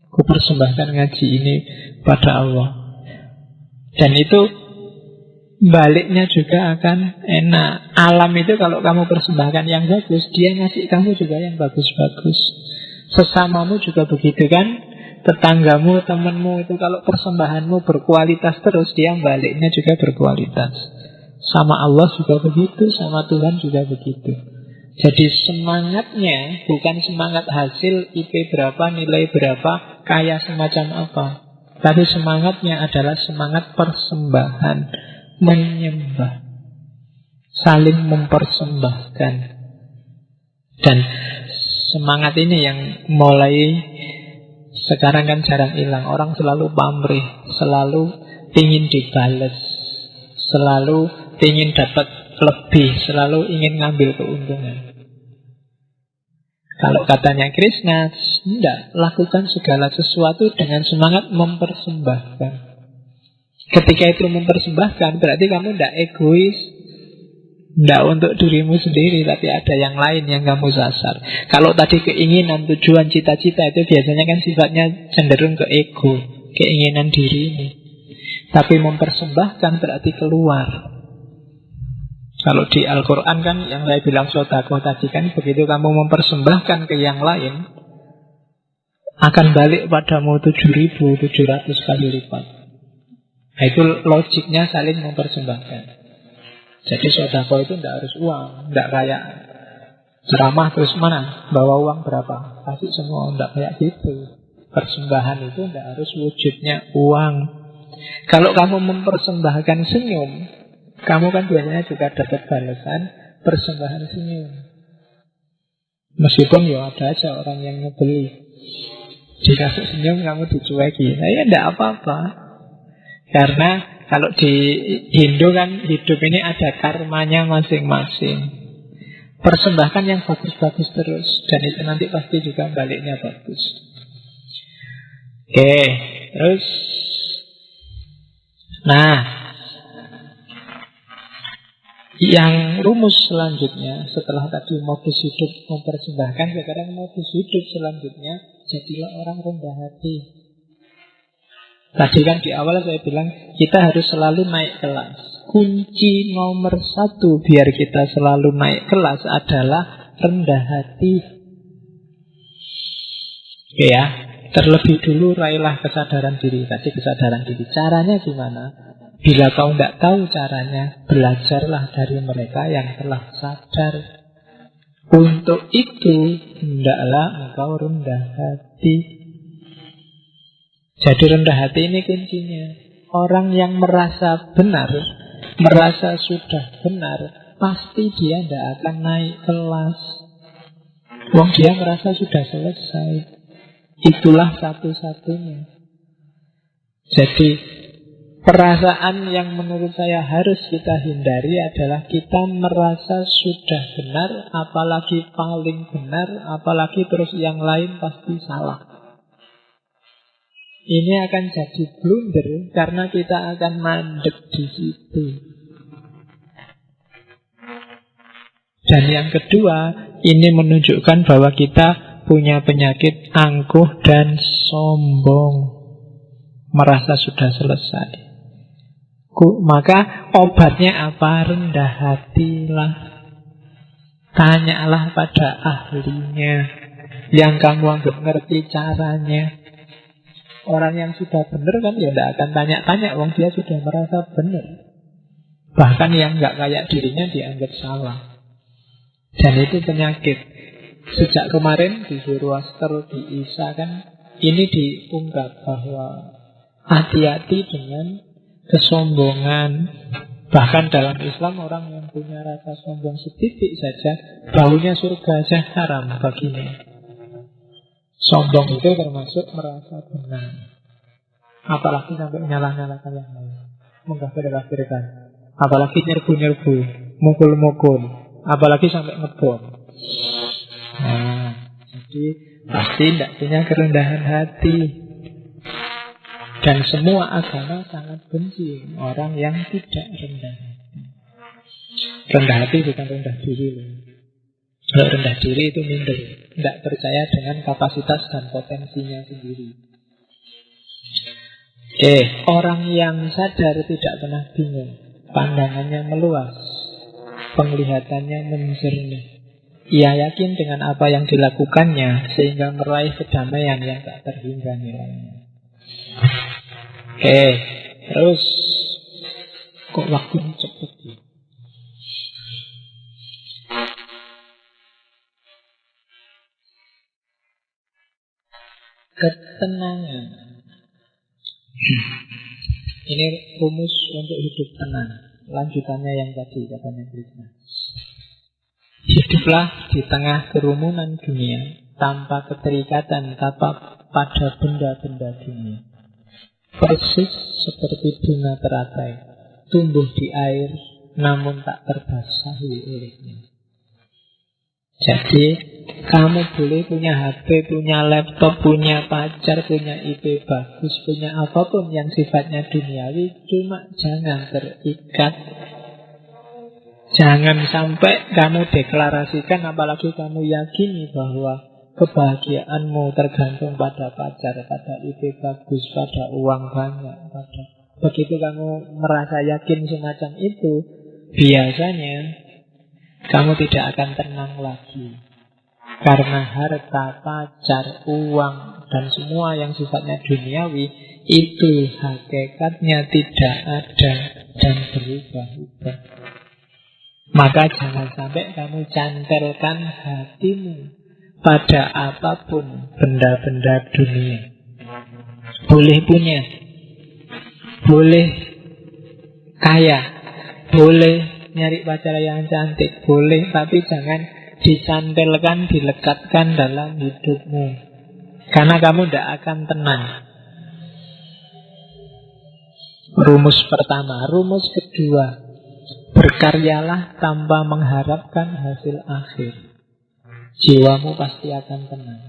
Aku persembahkan ngaji ini pada Allah. Dan itu baliknya juga akan enak. Alam itu kalau kamu persembahkan yang bagus, dia ngasih kamu juga yang bagus-bagus. Sesamamu juga begitu kan. Tetanggamu, temanmu itu kalau persembahanmu berkualitas terus, dia baliknya juga berkualitas. Sama Allah juga begitu, sama Tuhan juga begitu. Jadi semangatnya bukan semangat hasil, IP berapa, nilai berapa, kaya semacam apa. Tapi semangatnya adalah semangat persembahan, menyembah, saling mempersembahkan. Dan semangat ini yang mulai sekarang kan jarang hilang. Orang selalu pamrih, selalu ingin dibales, selalu ingin dapat lebih, selalu ingin ngambil keuntungan. Kalau katanya Krishna, tidak, lakukan segala sesuatu dengan semangat mempersembahkan. Ketika itu mempersembahkan, berarti kamu tidak egois, tidak untuk dirimu sendiri, tapi ada yang lain yang kamu sasar. Kalau tadi keinginan, tujuan, cita-cita itu biasanya kan sifatnya cenderung ke ego, keinginan diri ini. Tapi mempersembahkan berarti keluar. Kalau di Al-Quran kan yang saya bilang sodako tadi kan, begitu kamu mempersembahkan ke yang lain, akan balik padamu 7.700 kali lipat. Nah, itu logiknya saling mempersembahkan. Jadi sodako itu tidak harus uang, tidak kayak ceramah terus mana, bawa uang berapa, kasih semua, tidak kayak gitu. Persembahan itu tidak harus wujudnya uang. Kalau kamu mempersembahkan senyum, kamu kan biasanya juga dapat balasan persembahan senyum. Meskipun ya ada aja orang yang nyebeli, dikasih senyum kamu dicueki, nah ya tidak apa-apa. Karena kalau di Hindu kan hidup ini ada karmanya masing-masing. Persembahkan yang bagus-bagus terus, dan itu nanti pasti juga baliknya bagus. Oke, terus nah, Yang rumus selanjutnya, setelah tadi modus hidup mempersembahkan, sekarang modus hidup selanjutnya, jadilah orang rendah hati. Tadi kan di awal saya bilang kita harus selalu naik kelas. Kunci nomor 1 biar kita selalu naik kelas adalah rendah hati. Oke ya, terlebih dulu raihlah kesadaran diri. Tadi kesadaran diri, caranya gimana? Bila kau tidak tahu caranya, belajarlah dari mereka yang telah sadar. Untuk itu, hendaklah engkau rendah hati. Jadi rendah hati ini kuncinya. Orang yang merasa benar, merasa sudah benar, pasti dia tidak akan naik kelas. Wong dia merasa sudah selesai. Itulah satu-satunya. Jadi perasaan yang menurut saya harus kita hindari adalah kita merasa sudah benar, apalagi paling benar, apalagi terus yang lain pasti salah. Ini akan jadi blunder karena kita akan mandek di situ. Dan yang kedua, ini menunjukkan bahwa kita punya penyakit angkuh dan sombong, merasa sudah selesai. Maka obatnya apa? Rendah hatilah. Tanyalah pada ahlinya yang kamu anggap ngerti caranya. Orang yang sudah benar kan ya tidak akan tanya-tanya, wong dia sudah merasa benar. Bahkan yang nggak kayak dirinya dianggap salah. Dan itu penyakit. Sejak kemarin di Zoroaster, di Isa kan ini diungkap bahwa hati-hati dengan kesombongan. Bahkan dalam Islam orang yang punya rasa sombong setitik saja, baunya surga aja haram baginya. Sombong itu termasuk merasa benar. Apalagi sampai nyalah-nyalahkan yang lain, mengkafir-kafirkan. Apalagi nyerbu-nyerbu, mukul-mukul. Apalagi sampai ngebom. Nah, jadi pasti tidak punya kerendahan hati. Dan semua agama sangat benci orang yang tidak rendah hati. Rendah hati bukan rendah diri loh. Kalau rendah diri itu minder, tidak percaya dengan kapasitas dan potensinya sendiri. Orang yang sadar tidak pernah bingung, pandangannya meluas, penglihatannya menjernih. Ia yakin dengan apa yang dilakukannya sehingga meraih kedamaian yang tak terhingga nilainya. Terus kok waktunya cepet ya? Ketenangan. Ini rumus untuk hidup tenang. Lanjutannya yang tadi katanya Krishna. Hiduplah di tengah kerumunan dunia tanpa keterikatan pada benda-benda dunia. Persis seperti bunga teratai, tumbuh di air namun tak terbasahi olehnya. Jadi kamu boleh punya HP, punya laptop, punya pacar, punya IP bagus, punya apapun yang sifatnya duniawi, cuma jangan terikat. Jangan sampai kamu deklarasikan, apalagi kamu yakini bahwa kebahagiaanmu tergantung pada pacar, pada IP bagus, pada uang banyak, pada... Begitu kamu merasa yakin semacam itu, biasanya kamu tidak akan tenang lagi. Karena harta, pacar, uang, dan semua yang sifatnya duniawi itu hakikatnya tidak ada dan berubah-ubah. Maka jangan sampai kamu cantelkan hatimu pada apapun benda-benda dunia. Boleh punya, boleh kaya, boleh nyari pacar yang cantik, boleh, tapi jangan dicantelkan, dilekatkan dalam hidupmu. Karena kamu tidak akan tenang. Rumus pertama. Rumus kedua, berkaryalah tanpa mengharapkan hasil akhir. Jiwamu pasti akan tenang.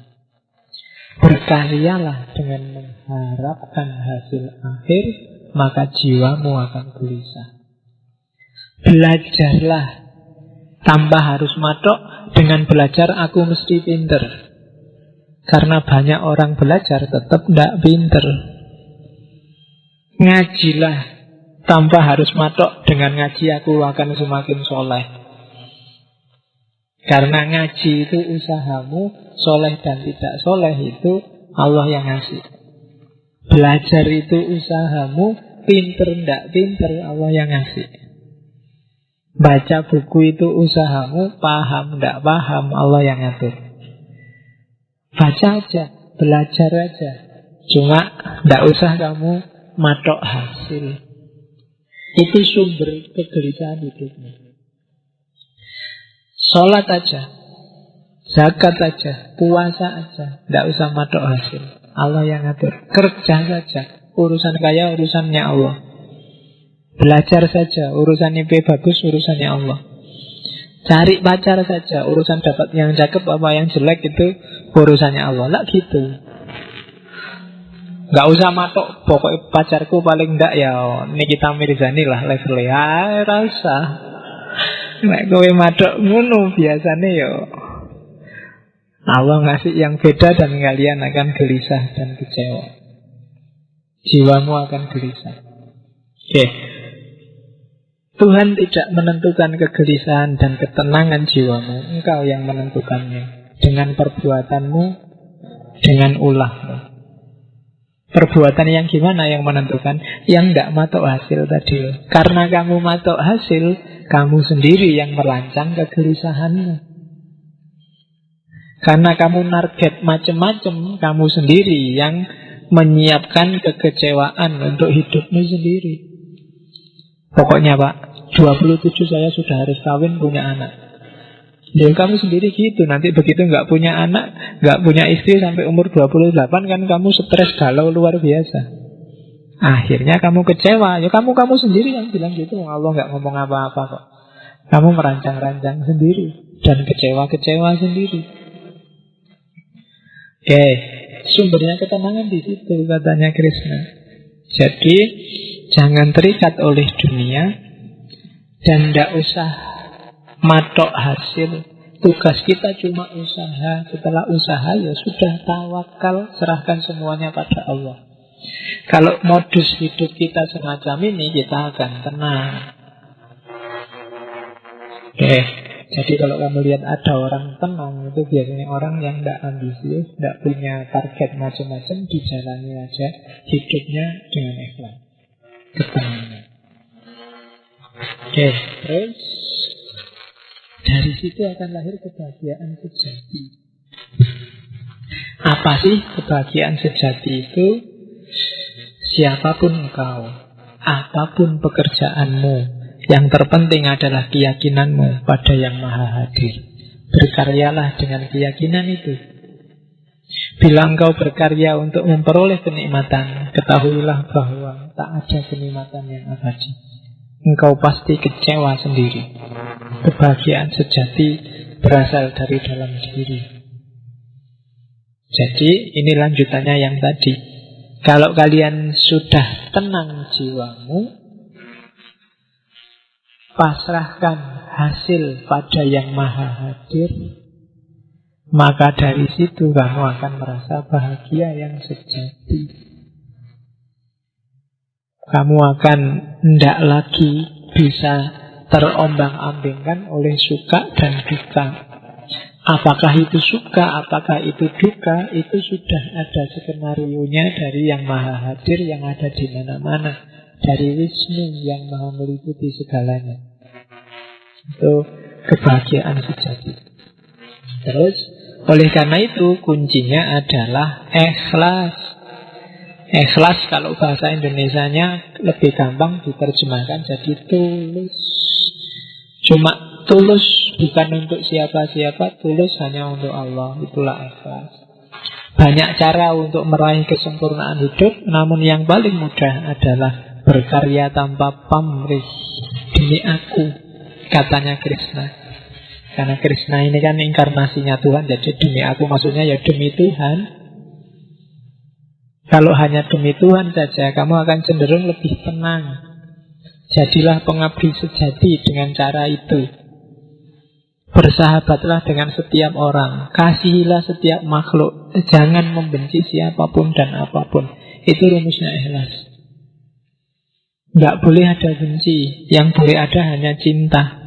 Berkaryalah dengan mengharapkan hasil akhir, maka jiwamu akan gelisah. Belajarlah tanpa harus matok. Dengan belajar aku mesti pinter. Karena banyak orang belajar tetap tidak pinter. Ngajilah tanpa harus matok. Dengan ngaji aku akan semakin soleh. Karena ngaji itu usahamu. Soleh dan tidak soleh itu Allah yang ngasih. Belajar itu usahamu. Pinter tidak pinter Allah yang ngasih. Baca buku itu usahamu. Paham tidak paham Allah yang ngatur. Baca aja, belajar aja. Cuma tidak usah kamu matok hasil. Itu sumber kegelisahan hidupmu. Sholat aja, zakat aja, puasa aja, tidak usah matok hasil. Allah yang ngatur. Kerja saja, urusan kaya urusannya Allah. Belajar saja, urusan IP bagus urusannya Allah. Cari pacar saja, urusan dapat yang cakep apa yang jelek itu urusannya Allah. Lah gitu. Gak usah matok, pokoknya pacarku paling ndak ya Nikita Mirzani lah levelnya. Rasa nek kowe matok ngono biasanya ya Allah ngasih yang beda dan kalian akan gelisah dan kecewa. Jiwamu akan gelisah. Oke. Tuhan tidak menentukan kegelisahan dan ketenangan jiwamu. Engkau yang menentukannya. Dengan perbuatanmu, dengan ulahmu. Perbuatan yang gimana yang menentukan? Yang tidak matok hasil tadi. Karena kamu matok hasil, kamu sendiri yang merancang kegelisahanmu. Karena kamu target macam-macam, kamu sendiri yang menyiapkan kekecewaan untuk hidupmu sendiri. Pokoknya Pak, 27 saya sudah harus kawin punya anak. Ya kamu sendiri gitu. Nanti begitu nggak punya anak, nggak punya istri sampai umur 28 kan kamu stres galau luar biasa. Akhirnya kamu kecewa. Ya kamu sendiri yang bilang gitu. Allah nggak ngomong apa-apa kok. Kamu merancang-rancang sendiri dan kecewa-kecewa sendiri. Oke, sumbernya ketenangan di situ katanya Krishna. Jadi jangan terikat oleh dunia dan tidak usah matok hasil. Tugas kita cuma usaha. Setelah usaha ya sudah tawakal, serahkan semuanya pada Allah. Kalau modus hidup kita semacam ini, kita akan tenang. Oke, jadi kalau kamu lihat ada orang tenang, itu biasanya orang yang tidak ambisius, tidak punya target macam-macam, dijalani aja hidupnya dengan ikhlas, ketenangan. Oke, terus dari situ akan lahir kebahagiaan sejati. Apa sih kebahagiaan sejati itu? Siapapun engkau, apapun pekerjaanmu, yang terpenting adalah keyakinanmu pada yang maha hadir. Berkaryalah dengan keyakinan itu. Bila engkau berkarya untuk memperoleh kenikmatan, ketahuilah bahwa tak ada kenikmatan yang abadi. Engkau pasti kecewa sendiri. Kebahagiaan sejati berasal dari dalam diri. Jadi ini lanjutannya yang tadi. Kalau kalian sudah tenang jiwamu, pasrahkan hasil pada yang maha hadir, maka dari situ kamu akan merasa bahagia yang sejati. Kamu akan tidak lagi bisa terombang-ambingkan oleh suka dan duka. Apakah itu suka, apakah itu duka, itu sudah ada skenario-nya dari yang maha hadir yang ada di mana-mana. Dari Wisnu yang maha meliputi segalanya. Itu kebahagiaan sejati. Terus, oleh karena itu kuncinya adalah ikhlas. Ikhlas kalau bahasa Indonesianya lebih gampang diterjemahkan jadi tulus. Cuma tulus bukan untuk siapa-siapa, tulus hanya untuk Allah. Itulah ikhlas. Banyak cara untuk meraih kesempurnaan hidup, namun yang paling mudah adalah berkarya tanpa pamrih. Demi aku, katanya Krishna. Karena Krishna ini kan inkarnasinya Tuhan, jadi demi aku maksudnya ya demi Tuhan. Kalau hanya demi Tuhan saja, kamu akan cenderung lebih tenang. Jadilah pengabdi sejati dengan cara itu. Bersahabatlah dengan setiap orang, kasihilah setiap makhluk, jangan membenci siapapun dan apapun. Itu rumusnya ikhlas. Nggak boleh ada benci, yang boleh ada hanya cinta.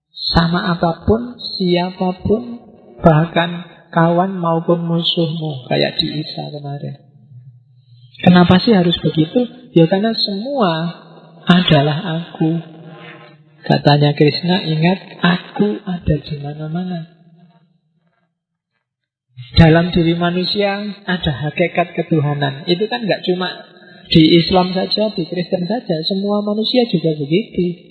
Sama apapun, siapapun, bahkan kawan maupun musuhmu, kayak di Isa kemarin. Kenapa sih harus begitu? Ya karena semua adalah aku. Katanya Krishna, ingat, aku ada di mana-mana. Dalam diri manusia ada hakikat ketuhanan. Itu kan nggak cuma di Islam saja, di Kristen saja. Semua manusia juga begitu.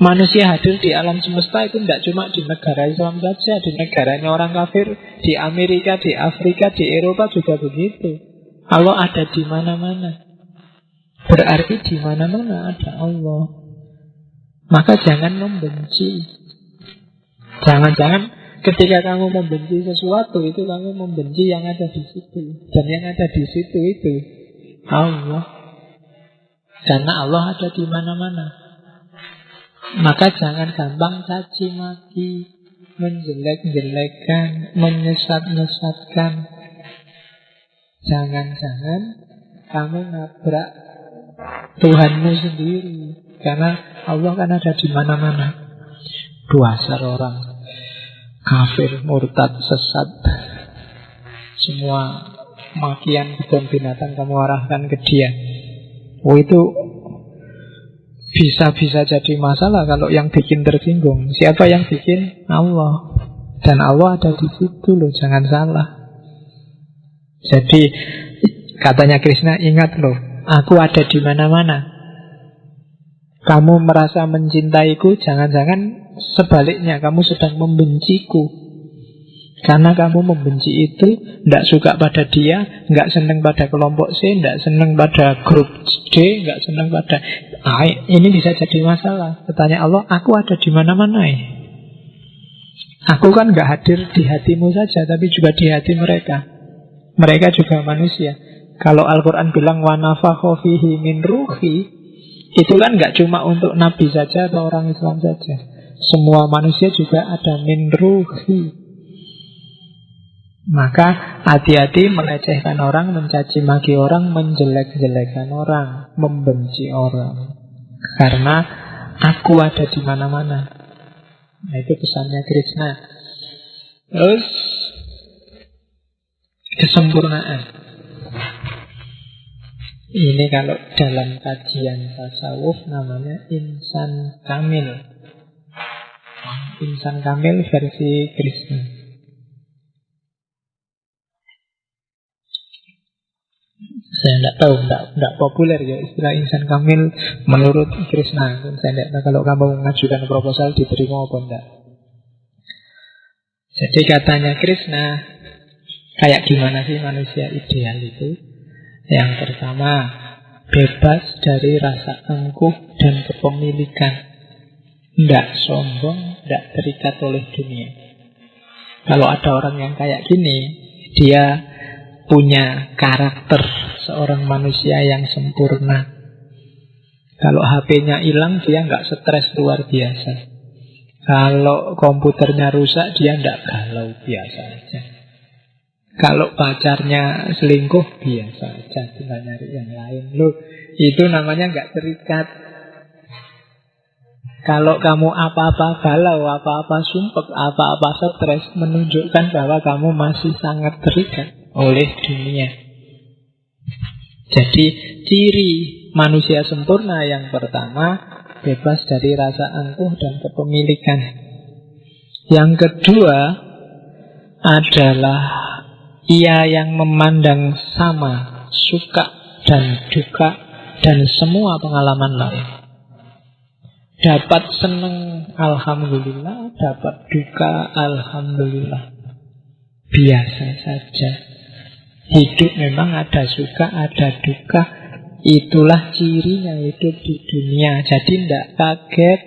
Manusia hadir di alam semesta itu tidak cuma di negara Islam saja, di negaranya orang kafir, di Amerika, di Afrika, di Eropa juga begitu. Allah ada di mana-mana. Berarti di mana-mana ada Allah. Maka jangan membenci. Jangan-jangan ketika kamu membenci sesuatu itu kamu membenci yang ada di situ. Dan yang ada di situ itu Allah. Karena Allah ada di mana-mana. Maka jangan gampang caci maki, menjelek-jelekan, menyesat-nyesatkan. Jangan-jangan kamu nabrak Tuhanmu sendiri. Karena Allah kan ada di mana-mana. Dasar orang kafir, murtad, sesat. Semua makian kebun binatang kamu arahkan ke dia. Oh, itu bisa jadi masalah kalau yang bikin tersinggung. Siapa yang bikin? Allah. Dan Allah ada di situ loh, jangan salah. Jadi katanya Krishna, ingat loh, aku ada di mana-mana. Kamu merasa mencintaiku, jangan-jangan sebaliknya kamu sedang membenciku. Karena kamu membenci itu, tidak suka pada dia, nggak senang pada kelompok C, nggak senang pada grup D, nggak senang pada ini bisa jadi masalah. Katanya Allah, aku ada di mana-mana. Aku kan nggak hadir di hatimu saja, tapi juga di hati mereka. Mereka juga manusia. Kalau Al-Quran bilang wa nafakha fihi min ruhi, itu kan nggak cuma untuk Nabi saja atau orang Islam saja. Semua manusia juga ada min ruhi. Maka hati-hati melecehkan orang, mencaci maki orang, menjelek-jelekan orang, membenci orang. Karena aku ada di mana-mana. Nah, itu pesannya Krishna. Terus kesempurnaan. Ini kalau dalam kajian tasawuf namanya insan kamil. Insan kamil versi Krishna. Saya tidak tahu, tidak populer ya istilah insan kamil menurut Krishna. Saya tidak tahu kalau kamu mengajukan proposal diterima apa tidak. Jadi katanya Krishna, kayak gimana sih manusia ideal itu? Yang pertama, bebas dari rasa angkuh dan kepemilikan. Tidak sombong, tidak terikat oleh dunia. Kalau ada orang yang kayak gini, dia punya karakter seorang manusia yang sempurna. Kalau HP-nya hilang, dia nggak stres luar biasa. Kalau komputernya rusak, dia nggak galau, biasa aja. Kalau pacarnya selingkuh, biasa aja, tinggal nyari yang lain. Loh, itu namanya nggak terikat. Kalau kamu apa-apa galau, apa-apa sumpek, apa-apa stres, menunjukkan bahwa kamu masih sangat terikat oleh dunia. Jadi ciri manusia sempurna yang pertama, bebas dari rasa angkuh dan kepemilikan. Yang kedua adalah ia yang memandang sama suka dan duka dan semua pengalaman lain. Dapat senang, alhamdulillah. Dapat duka, alhamdulillah. Biasa saja. Hidup memang ada suka, ada duka. Itulah cirinya hidup di dunia. Jadi tidak kaget,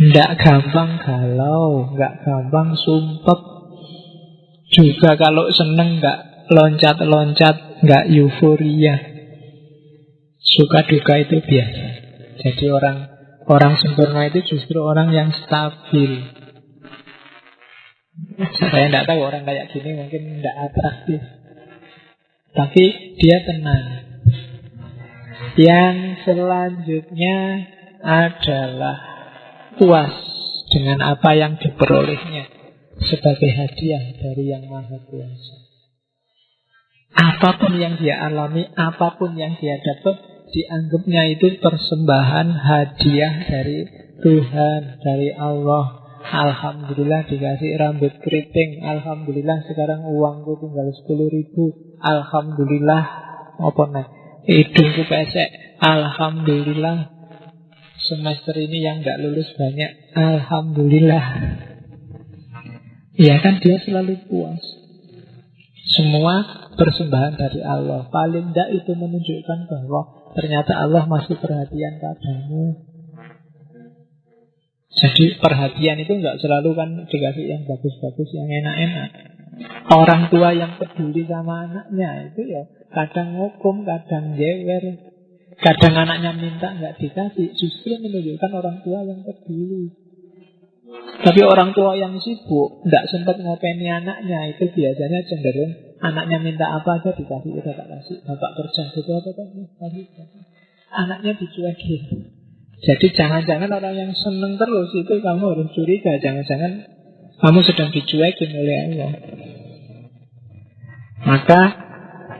tidak gampang galau, tidak gampang sumpek. Juga kalau seneng nggak loncat-loncat, nggak euforia. Suka duka itu biasa. Jadi orang sempurna itu justru orang yang stabil. Saya tidak tahu orang kayak gini mungkin tidak atraktif, tapi dia tenang. Yang selanjutnya adalah puas dengan apa yang diperolehnya sebagai hadiah dari Yang Maha Kuasa. Apapun yang dia alami, apapun yang dia dapat, dianggapnya itu persembahan, hadiah dari Tuhan, dari Allah. Alhamdulillah dikasih rambut keriting, alhamdulillah sekarang uangku tinggal 10.000, alhamdulillah. Apa nih? Hidungku pesek, alhamdulillah. Semester ini yang gak lulus banyak, alhamdulillah. Ya kan, dia selalu puas. Semua persembahan dari Allah. Paling tidak itu menunjukkan bahwa ternyata Allah masih perhatian padamu. Jadi perhatian itu nggak selalu kan dikasih yang bagus-bagus, yang enak-enak. Orang tua yang peduli sama anaknya itu ya kadang ngukum, kadang jewer, kadang anaknya minta nggak dikasih. Justru menunjukkan orang tua yang peduli. Tapi orang tua yang sibuk, nggak sempat ngopeni anaknya, itu biasanya cenderung anaknya minta apa aja dikasih, udah tak kasih. Bapak kerja gitu apa kasih. Anaknya dicuekin. Jadi jangan-jangan orang yang seneng terus itu kamu harus curiga. Jangan-jangan kamu sedang dicuekin oleh Allah. Maka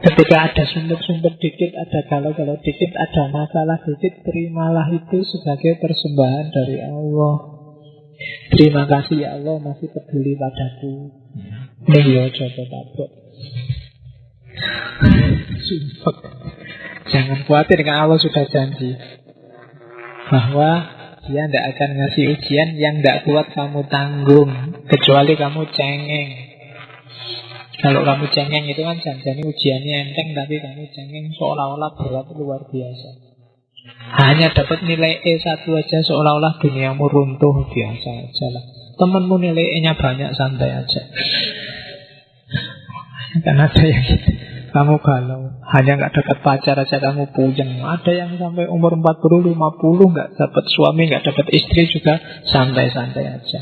ketika ada sumpek-sumpek dikit, ada galau-galau dikit, ada masalah dikit, terimalah itu sebagai persembahan dari Allah. Terima kasih ya Allah masih peduli padaku. Nih ya coba tabuk. Sumpek. Jangan khawatir kan, Allah sudah janji bahwa dia tidak akan ngasih ujian yang tidak kuat kamu tanggung, kecuali kamu cengeng. Kalau kamu cengeng itu kan jangan ujiannya enteng, tapi kamu cengeng seolah-olah berat luar biasa. Hanya dapat nilai E1 aja seolah-olah duniamu runtuh, biasa aja lah. Temenmu nilai E-nya banyak, santai aja. Kan ada yang gitu. Kamu galau, hanya nggak dapat pacar aja kamu puyeng. Ada yang sampai umur 40, 50 nggak dapat suami, nggak dapat istri juga santai-santai aja.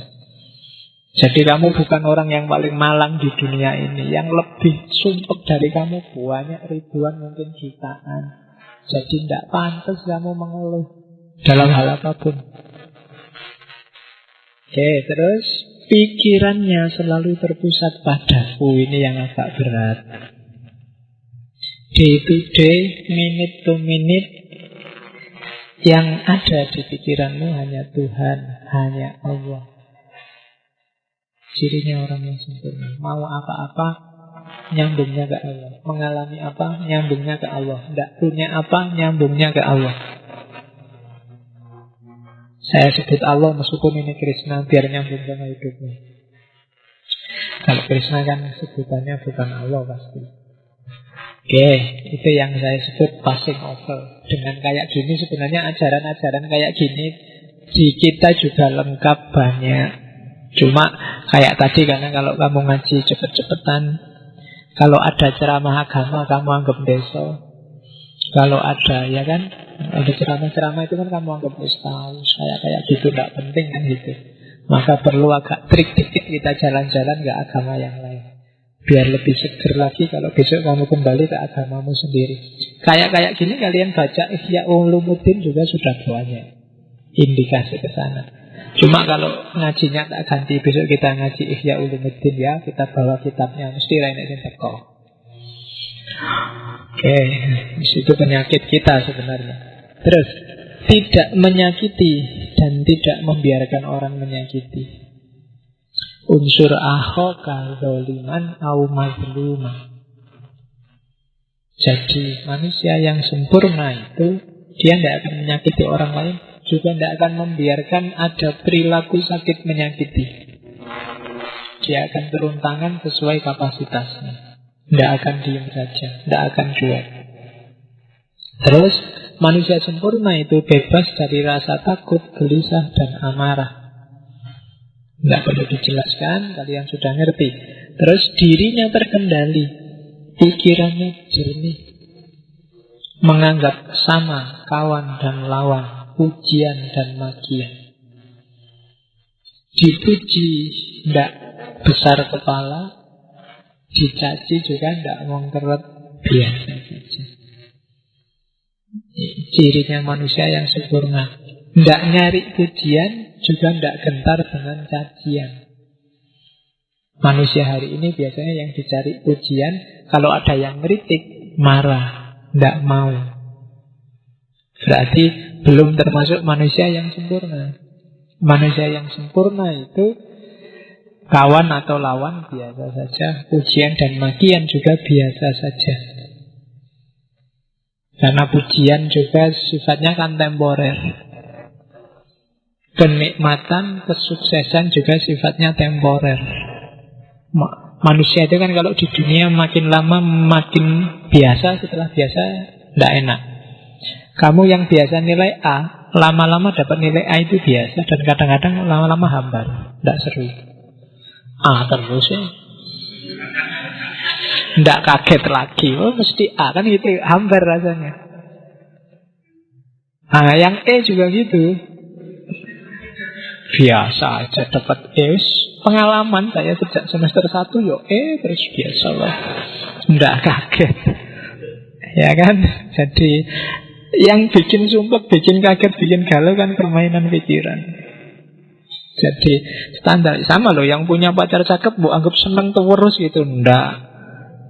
Jadi kamu bukan orang yang paling malang di dunia ini. Yang lebih sumpek dari kamu banyak, ribuan, mungkin jutaan. Jadi tidak pantas kamu mengeluh dalam hal apapun. Oke, terus pikirannya selalu terpusat padaku. Ini yang agak berat. Day to day, minute to minute, yang ada di pikiranmu hanya Tuhan, hanya Allah. Cirinya orang yang sempurna. Mau apa-apa, nyambungnya ke Allah. Mengalami apa, nyambungnya ke Allah. Tidak punya apa, nyambungnya ke Allah. Saya sebut Allah meskipun ini Krishna, biar nyambung sama hidupnya. Kalau Krishna kan sebutannya bukan Allah pasti. Oke, itu yang saya sebut passing over. Dengan kayak gini sebenarnya ajaran-ajaran kayak gini di kita juga lengkap banyak. Cuma kayak tadi, karena kalau kamu ngaji cepet-cepetan, kalau ada ceramah agama kamu anggap deso. Kalau ada, ya kan, ada ceramah-ceramah itu kan kamu anggap tahu. Kayak gitu tidak penting kan gitu. Maka perlu agak trik dikit kita jalan-jalan ke agama yang lain. Biar lebih seger lagi kalau besok kamu kembali ke agamamu sendiri. Kayak gini kalian baca Ihya Ulumuddin juga sudah banyak indikasi ke sana. Cuma kalau ngajinya tak ganti, besok kita ngaji Ihya Ulumuddin ya, kita bawa kitabnya, mesti lain yang teko. Oke, itu penyakit kita sebenarnya. Terus, tidak menyakiti dan tidak membiarkan orang menyakiti. Unsur akhoka zoliman au mazluman. Jadi manusia yang sempurna itu dia tidak akan menyakiti orang lain, juga tidak akan membiarkan ada perilaku sakit menyakiti. Dia akan turun tangan sesuai kapasitasnya. Tidak akan diam saja, tidak akan cuek. Terus manusia sempurna itu bebas dari rasa takut, gelisah, dan amarah. Tidak perlu dijelaskan, kalian sudah ngerti. Terus dirinya terkendali, pikirannya jernih. menganggap sama kawan dan lawan, pujian dan makian. Dipuji tidak besar kepala, dicaci juga tidak mengkeret, biasa saja. Cirinya manusia yang sempurna. Tidak nyari pujian, juga tidak gentar dengan cacian. Manusia hari ini biasanya yang dicari pujian, kalau ada yang ngeritik, marah, tidak mau. Berarti belum termasuk manusia yang sempurna. Manusia yang sempurna itu kawan atau lawan biasa saja, pujian dan makian juga biasa saja. Karena pujian juga sifatnya kan temporer. Kenikmatan, kesuksesan juga sifatnya temporer. Manusia itu kan kalau di dunia makin lama makin biasa, setelah biasa tidak enak. Kamu yang biasa nilai A, lama-lama dapat nilai A itu biasa, dan kadang-kadang lama-lama hambar, tidak seru. A terus ya, tidak kaget lagi, oh mesti A kan gitu, hambar rasanya. Nah yang E juga gitu, biasa aja dapat E. Pengalaman saya sejak semester 1 yo terus biasa lah, tidak kaget, ya kan? Jadi yang bikin sumpek, bikin kaget, bikin galau kan permainan pikiran. Jadi standar sama loh, yang punya pacar cakep bu anggap seneng terus gitu, ndak.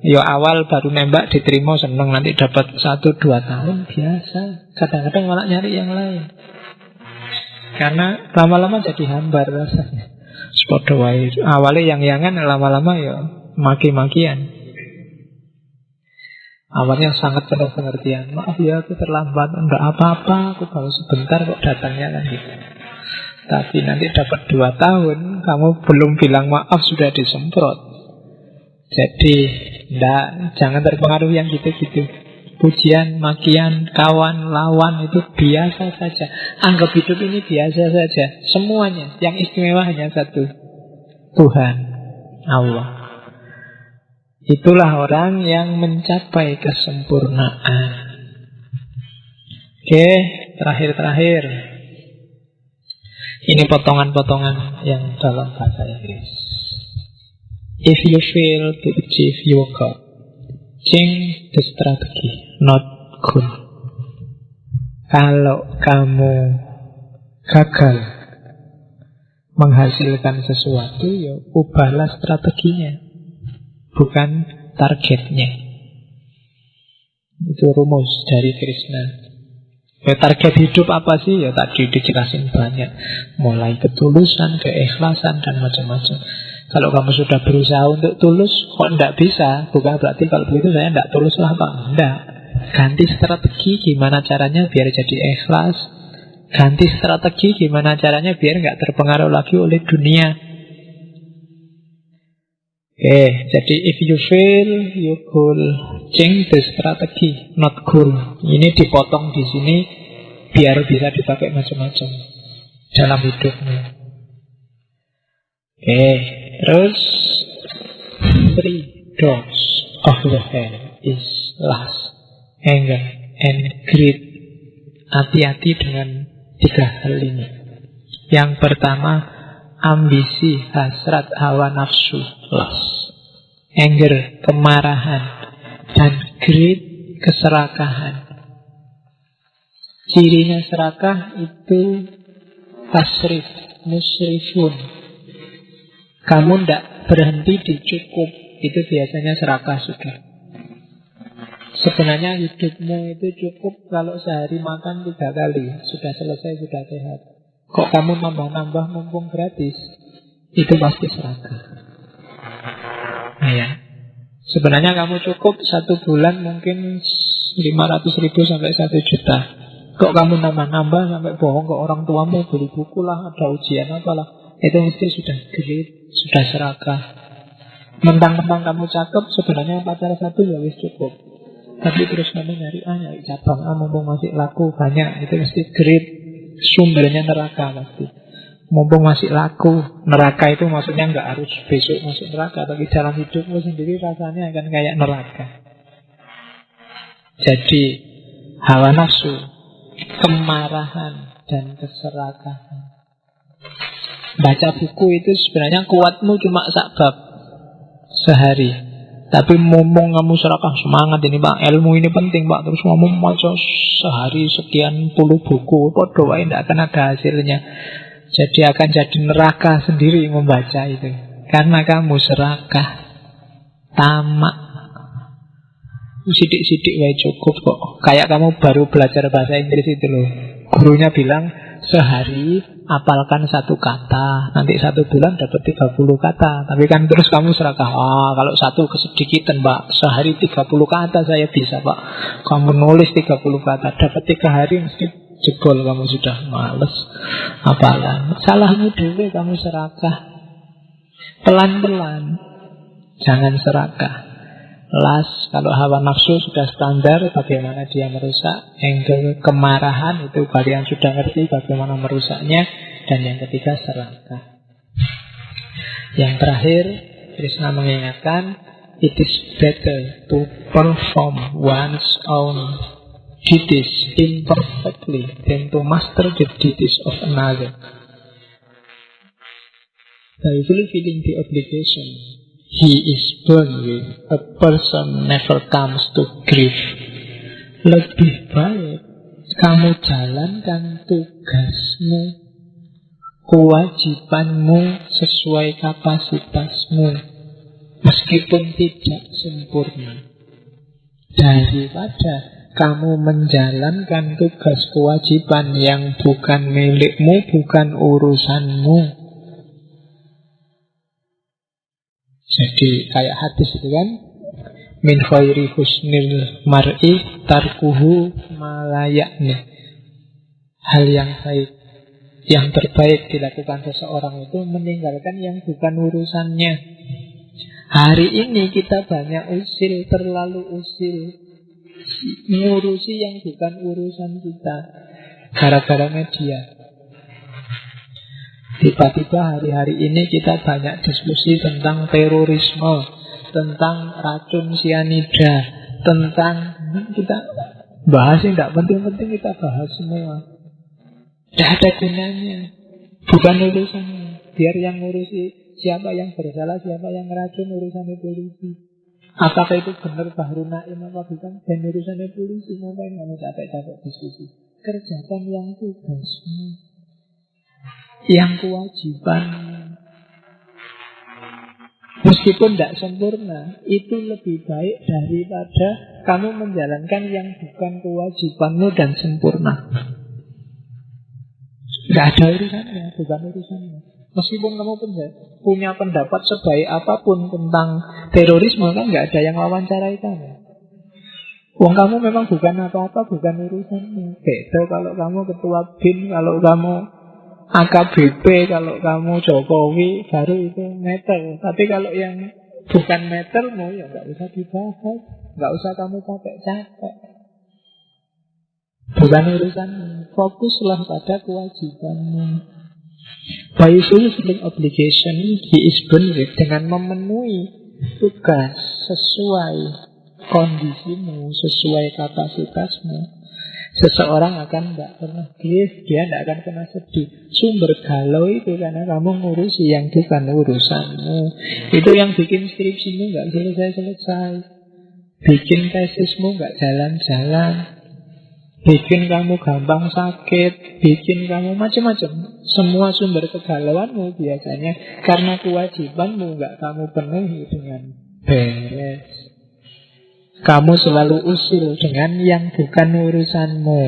Ya awal baru nembak diterima seneng, nanti dapat 1-2 tahun biasa. Kadang-kadang malah nyari yang lain. Karena lama-lama jadi hambar rasanya. Sepodo wae. Awalnya yang-yangan, lama-lama ya maki-makian. Awalnya sangat penuh pengertian. Maaf ya aku terlambat, enggak apa-apa, aku baru sebentar kok datangnya lagi. Tapi nanti dapat 2 tahun, kamu belum bilang maaf sudah disemprot. Jadi jangan terpengaruh yang gitu-gitu. Pujian, makian, kawan, lawan itu biasa saja. Anggap hidup ini biasa saja. Semuanya, yang istimewa hanya satu, Tuhan, Allah. Itulah orang yang mencapai kesempurnaan. Oke, terakhir. Ini potongan-potongan yang dalam bahasa Inggris. If you fail to achieve your goal, change the strategy, not goal. Kalau kamu gagal menghasilkan sesuatu, ya ubahlah strateginya, bukan targetnya. Itu rumus dari Krishna. Ya, target hidup apa sih? Ya tadi dijelasin banyak, mulai ketulusan, keikhlasan, dan macam-macam. Kalau kamu sudah berusaha untuk tulus, kok tidak bisa, bukan berarti kalau begitu saya tidak tulus lah Pak. Tidak. Ganti strategi gimana caranya biar jadi ikhlas. Ganti strategi gimana caranya biar nggak terpengaruh lagi oleh dunia. Oke, jadi if you fail, you goal, change the strategy, not goal. Ini dipotong di sini biar bisa dipakai macam-macam dalam hidupnya. Oke, terus three doors of the hell is lust, anger, and greed. Hati-hati dengan 3 hal ini. Yang pertama, ambisi, hasrat, hawa nafsu, lust. Anger, kemarahan. Dan greed, keserakahan. Cirinya serakah itu tasrif, musrifun. Kamu tidak berhenti di cukup, itu biasanya serakah sudah. Sebenarnya hidupmu itu cukup kalau sehari makan 3 kali, sudah selesai, sudah sehat. Kok kamu nambah-nambah mumpung gratis? Itu pasti serakah. Nah ya, sebenarnya kamu cukup 1 bulan mungkin 500.000 sampai 1 juta. Kok kamu nambah-nambah sampai bohong ke orang tuamu, beli buku lah, ada ujian apalah. Itu mesti sudah greed, sudah serakah. Mentang-mentang kamu cakep, sebenarnya pacar 1 ya wis cukup. Tapi terus kamu nyari cabang A mumpung masih laku banyak, itu mesti greed. Sumbernya neraka pasti. Mumpung masih laku, neraka itu maksudnya nggak harus besok masuk neraka, tapi dalam hidupmu sendiri rasanya akan kayak neraka. Jadi hawa nafsu, kemarahan, dan keserakahan. Baca buku itu sebenarnya kuatmu cuma sabab sehari, tapi mumpung kamu serakah semangat ini Pak, ilmu ini penting Pak, terus kamu maca sehari sekian puluh buku, podo wae tidak akan ada hasilnya. Jadi akan jadi neraka sendiri membaca itu, karena kamu serakah, tamak. Sidik-sidik wae cukup kok. Kayak kamu baru belajar bahasa Inggris itu loh, gurunya bilang sehari apalkan 1 kata, nanti 1 bulan dapat 30 kata. Tapi kan terus kamu serakah, kalau 1 kesedikitan Pak, sehari 30 kata saya bisa Pak. Kamu nulis 30 kata, dapat 3 hari mesti jebol, kamu sudah males apalan. Salahmu dulu kamu serakah. Pelan-pelan, jangan serakah. Las, kalau hawa nafsu sudah standar bagaimana dia merusak. Yang kemarahan itu kalian sudah ngerti bagaimana merusaknya. Dan yang ketiga serakah. Yang terakhir, Krishna mengingatkan, it is better to perform one's own duties imperfectly than to master the duties of another. By fulfilling the obligation he is born with, a person never comes to grief. Lebih baik kamu jalankan tugasmu, kewajibanmu sesuai kapasitasmu, meskipun tidak sempurna, daripada kamu menjalankan tugas kewajiban yang bukan milikmu, bukan urusanmu. Jadi kayak hadis itu kan, min khairi husnil mar'i tarkuhu malayakni. Hal yang baik, yang terbaik dilakukan seseorang itu meninggalkan yang bukan urusannya. Hari ini kita banyak usil, terlalu usil, ngurusi yang bukan urusan kita, gara-gara media. Tiba-tiba hari-hari ini kita banyak diskusi tentang terorisme, tentang racun sianida, tentang kita bahas yang tidak penting-penting, kita bahas semua. Tidak ada gunanya, bukan urusannya. Biar yang ngurusi siapa yang bersalah, siapa yang racun, urusannya polisi. Apakah itu benar Bahru Naim apa bukan, dan urusannya polisi. Ngapain kamu capek-capek diskusi? Kerjakan yang tugasmu, yang kewajiban. Meskipun tidak sempurna, itu lebih baik daripada kamu menjalankan yang bukan kewajibanmu dan sempurna. Tidak ada urusannya, bukan urusannya. Meskipun kamu punya pendapat sebaik apapun tentang terorisme, kan nggak ada yang wawancarai kamu. Wong kamu memang bukan apa-apa, bukan urusanmu. Beda kalau kamu ketua BIN, kalau kamu AKBP, kalau kamu Jokowi, baru itu meter. Tapi kalau yang bukan metermu, ya nggak usah dibahas, nggak usah kamu capek-capek. Bukan urusanmu. Fokuslah pada kewajibanmu. By fulfilling obligation, he is born with, dengan memenuhi tugas sesuai kondisimu, sesuai kapasitasmu, seseorang akan tidak pernah grief, dia tidak akan pernah sedih. Sumber galau itu karena kamu ngurusi yang bukan urusanmu. Itu yang bikin skripsimu nggak selesai-selesai, bikin tesismu nggak jalan-jalan, bikin kamu gampang sakit, bikin kamu macam-macam. Semua sumber kegalauanmu biasanya karena kewajibanmu nggak kamu penuhi dengan beres. Kamu selalu usil dengan yang bukan urusanmu.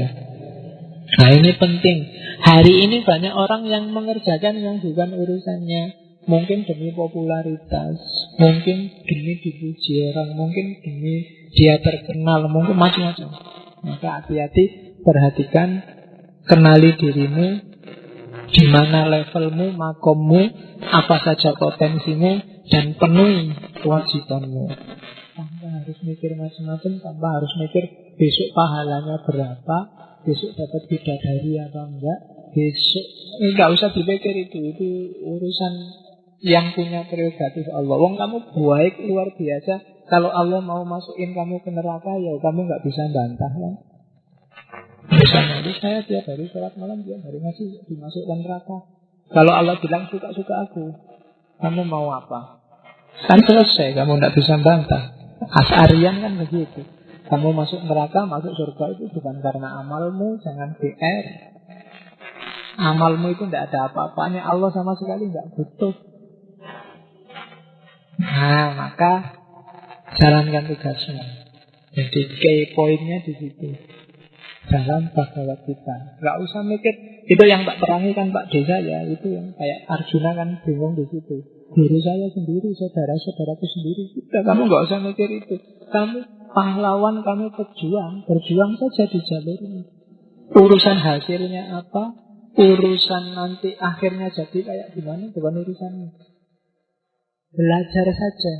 Nah ini penting. Hari ini banyak orang yang mengerjakan yang bukan urusannya. Mungkin demi popularitas, mungkin demi dipuji orang, mungkin demi dia terkenal, mungkin macam-macam. Maka hati-hati, perhatikan, kenali dirimu, di mana levelmu, makommu, apa saja potensimu, dan penuhi kewajibanmu. Tanpa harus mikir macam-macam, tanpa harus mikir besok pahalanya berapa, besok dapat bidadari apa enggak, besok enggak usah dipikir itu urusan yang punya prerogatif Allah. Wong kamu baik luar biasa, kalau Allah mau masukin kamu ke neraka, ya kamu enggak bisa bantah kan? Misalnya, saya tiap hari sholat malam, tiap hari ngaji, dimasukkan neraka. Kalau Allah bilang suka-suka aku, kamu mau apa? Kan selesai, kamu tidak bisa bantah. Asy'ariyah kan begitu. Kamu masuk neraka, masuk surga itu bukan karena amalmu, jangan GR. Amalmu itu tidak ada apa-apanya, Allah sama sekali tidak butuh. Nah, maka jalankan tugasmu. Jadi key pointnya di situ. Dalam Bhagavad Gita. Gak usah mikir. Itu yang tak perangi kan Pak Desa ya. Itu yang kayak Arjuna kan bingung di situ. Guru saya sendiri, saudara-saudaraku sendiri. Udah, kamu gak usah mikir itu. Kamu pahlawan, kamu pejuang. Berjuang saja di jalur ini. Urusan hasilnya apa? Urusan nanti akhirnya jadi kayak gimana? Bukan urusanmu. Belajar saja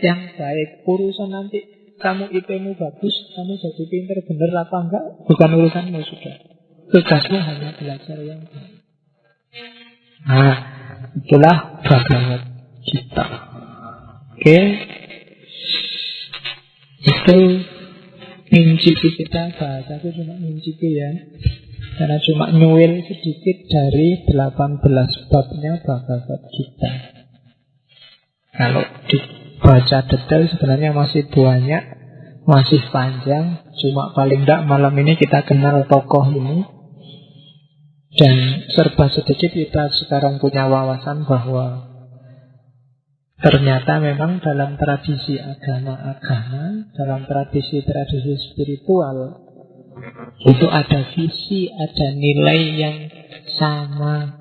yang baik. Urusan nanti kamu IP-mu bagus, kamu jadi pinter bener apa enggak, bukan urusanmu sudah. Tugasmu hanya belajar yang baik. Nah, itulah Bhagavad Gita. Oke. Itu mincipi kita, bahasaku cuma mincipi ya. Karena cuma nyuil sedikit dari 18 babnya Bhagavad Gita. Kalau dibaca detail sebenarnya masih banyak, masih panjang. Cuma paling tidak malam ini kita kenal tokoh ini. Dan serba sedikit kita sekarang punya wawasan bahwa ternyata memang dalam tradisi agama-agama, dalam tradisi-tradisi spiritual, itu ada visi, ada nilai yang sama.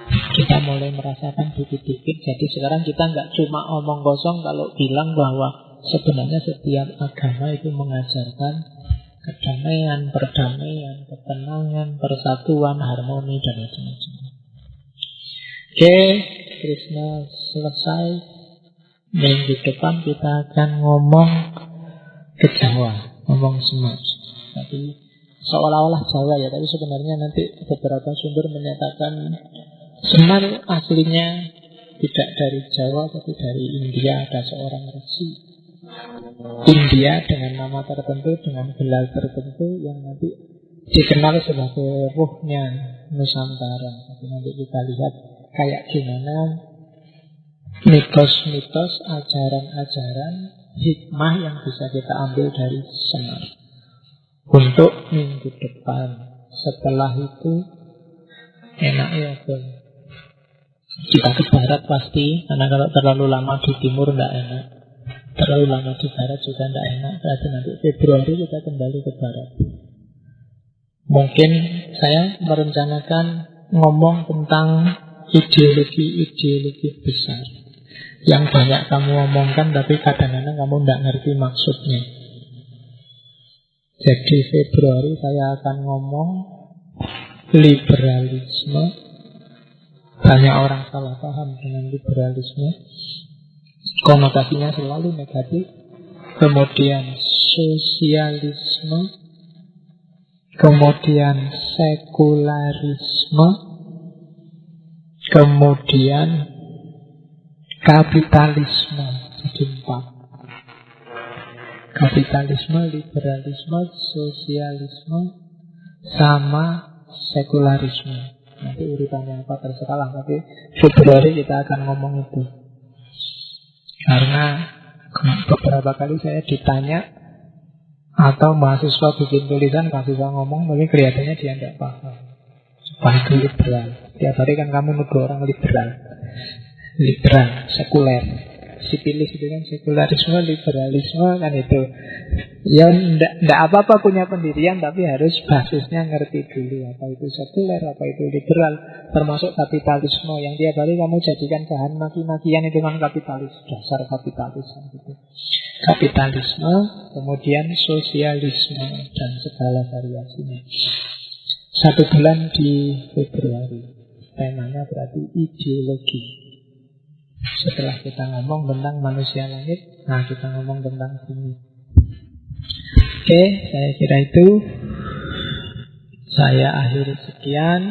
Kita mulai merasakan dikit-dikit. Jadi sekarang kita nggak cuma omong kosong kalau bilang bahwa sebenarnya setiap agama itu mengajarkan kedamaian, perdamaian, ketenangan, persatuan, harmoni, dan macam-macam. Oke, Krishna selesai. Minggu depan kita akan ngomong ke Jawa, ngomong Semar. Tapi seolah-olah Jawa ya, tapi sebenarnya nanti beberapa sumber menyatakan Semar aslinya tidak dari Jawa, tapi dari India. Ada seorang resi India dengan nama tertentu, dengan gelar tertentu yang nanti dikenal sebagai ruhnya Nusantara. Jadi nanti kita lihat kayak gimana mitos-mitos, ajaran-ajaran, hikmah yang bisa kita ambil dari Semar. Untuk minggu depan. Setelah itu enaknya apa? Kita ke barat pasti, karena kalau terlalu lama di timur tidak enak. Terlalu lama di barat juga tidak enak. Berarti nanti Februari kita kembali ke barat. Mungkin saya merencanakan ngomong tentang ideologi-ideologi besar yang banyak kamu omongkan, tapi kadang-kadang kamu tidak ngerti maksudnya. Jadi Februari saya akan ngomong liberalisme. Banyak orang salah paham dengan liberalisme. Konotasinya selalu negatif. Kemudian sosialisme. Kemudian sekularisme. Kemudian kapitalisme. Jadi 4. Kapitalisme, liberalisme, sosialisme, sama sekularisme. Nanti urutannya apa terserah, tapi Februari kita akan ngomong itu. Karena beberapa kali saya ditanya atau mahasiswa bikin tulisan kasih saya ngomong, tapi kelihatannya dia tidak paham. Wah, itu liberal. Tiap hari kan kamu nuduh orang liberal. Liberal, sekuler. Sipilis itu kan sekularisme, liberalisme kan itu. Ya ndak apa-apa punya pendirian, tapi harus basisnya ngerti dulu apa itu sekuler, apa itu liberal, termasuk kapitalisme yang tiap hari kamu jadikan bahan maki-makian itu kan kapitalis, dasar kapitalis gitu. Kapitalisme, kemudian sosialisme dan segala variasinya. 1 bulan di Februari. Temanya berarti ideologi. Setelah kita ngomong tentang manusia langit, nah kita ngomong tentang bumi. Oke, saya kira itu. Saya akhiri sekian.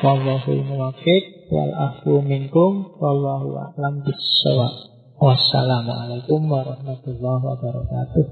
Wallahul muwaffiq wal afu minkum wallahu a'lam bissawab. Wassalamualaikum warahmatullahi wabarakatuh.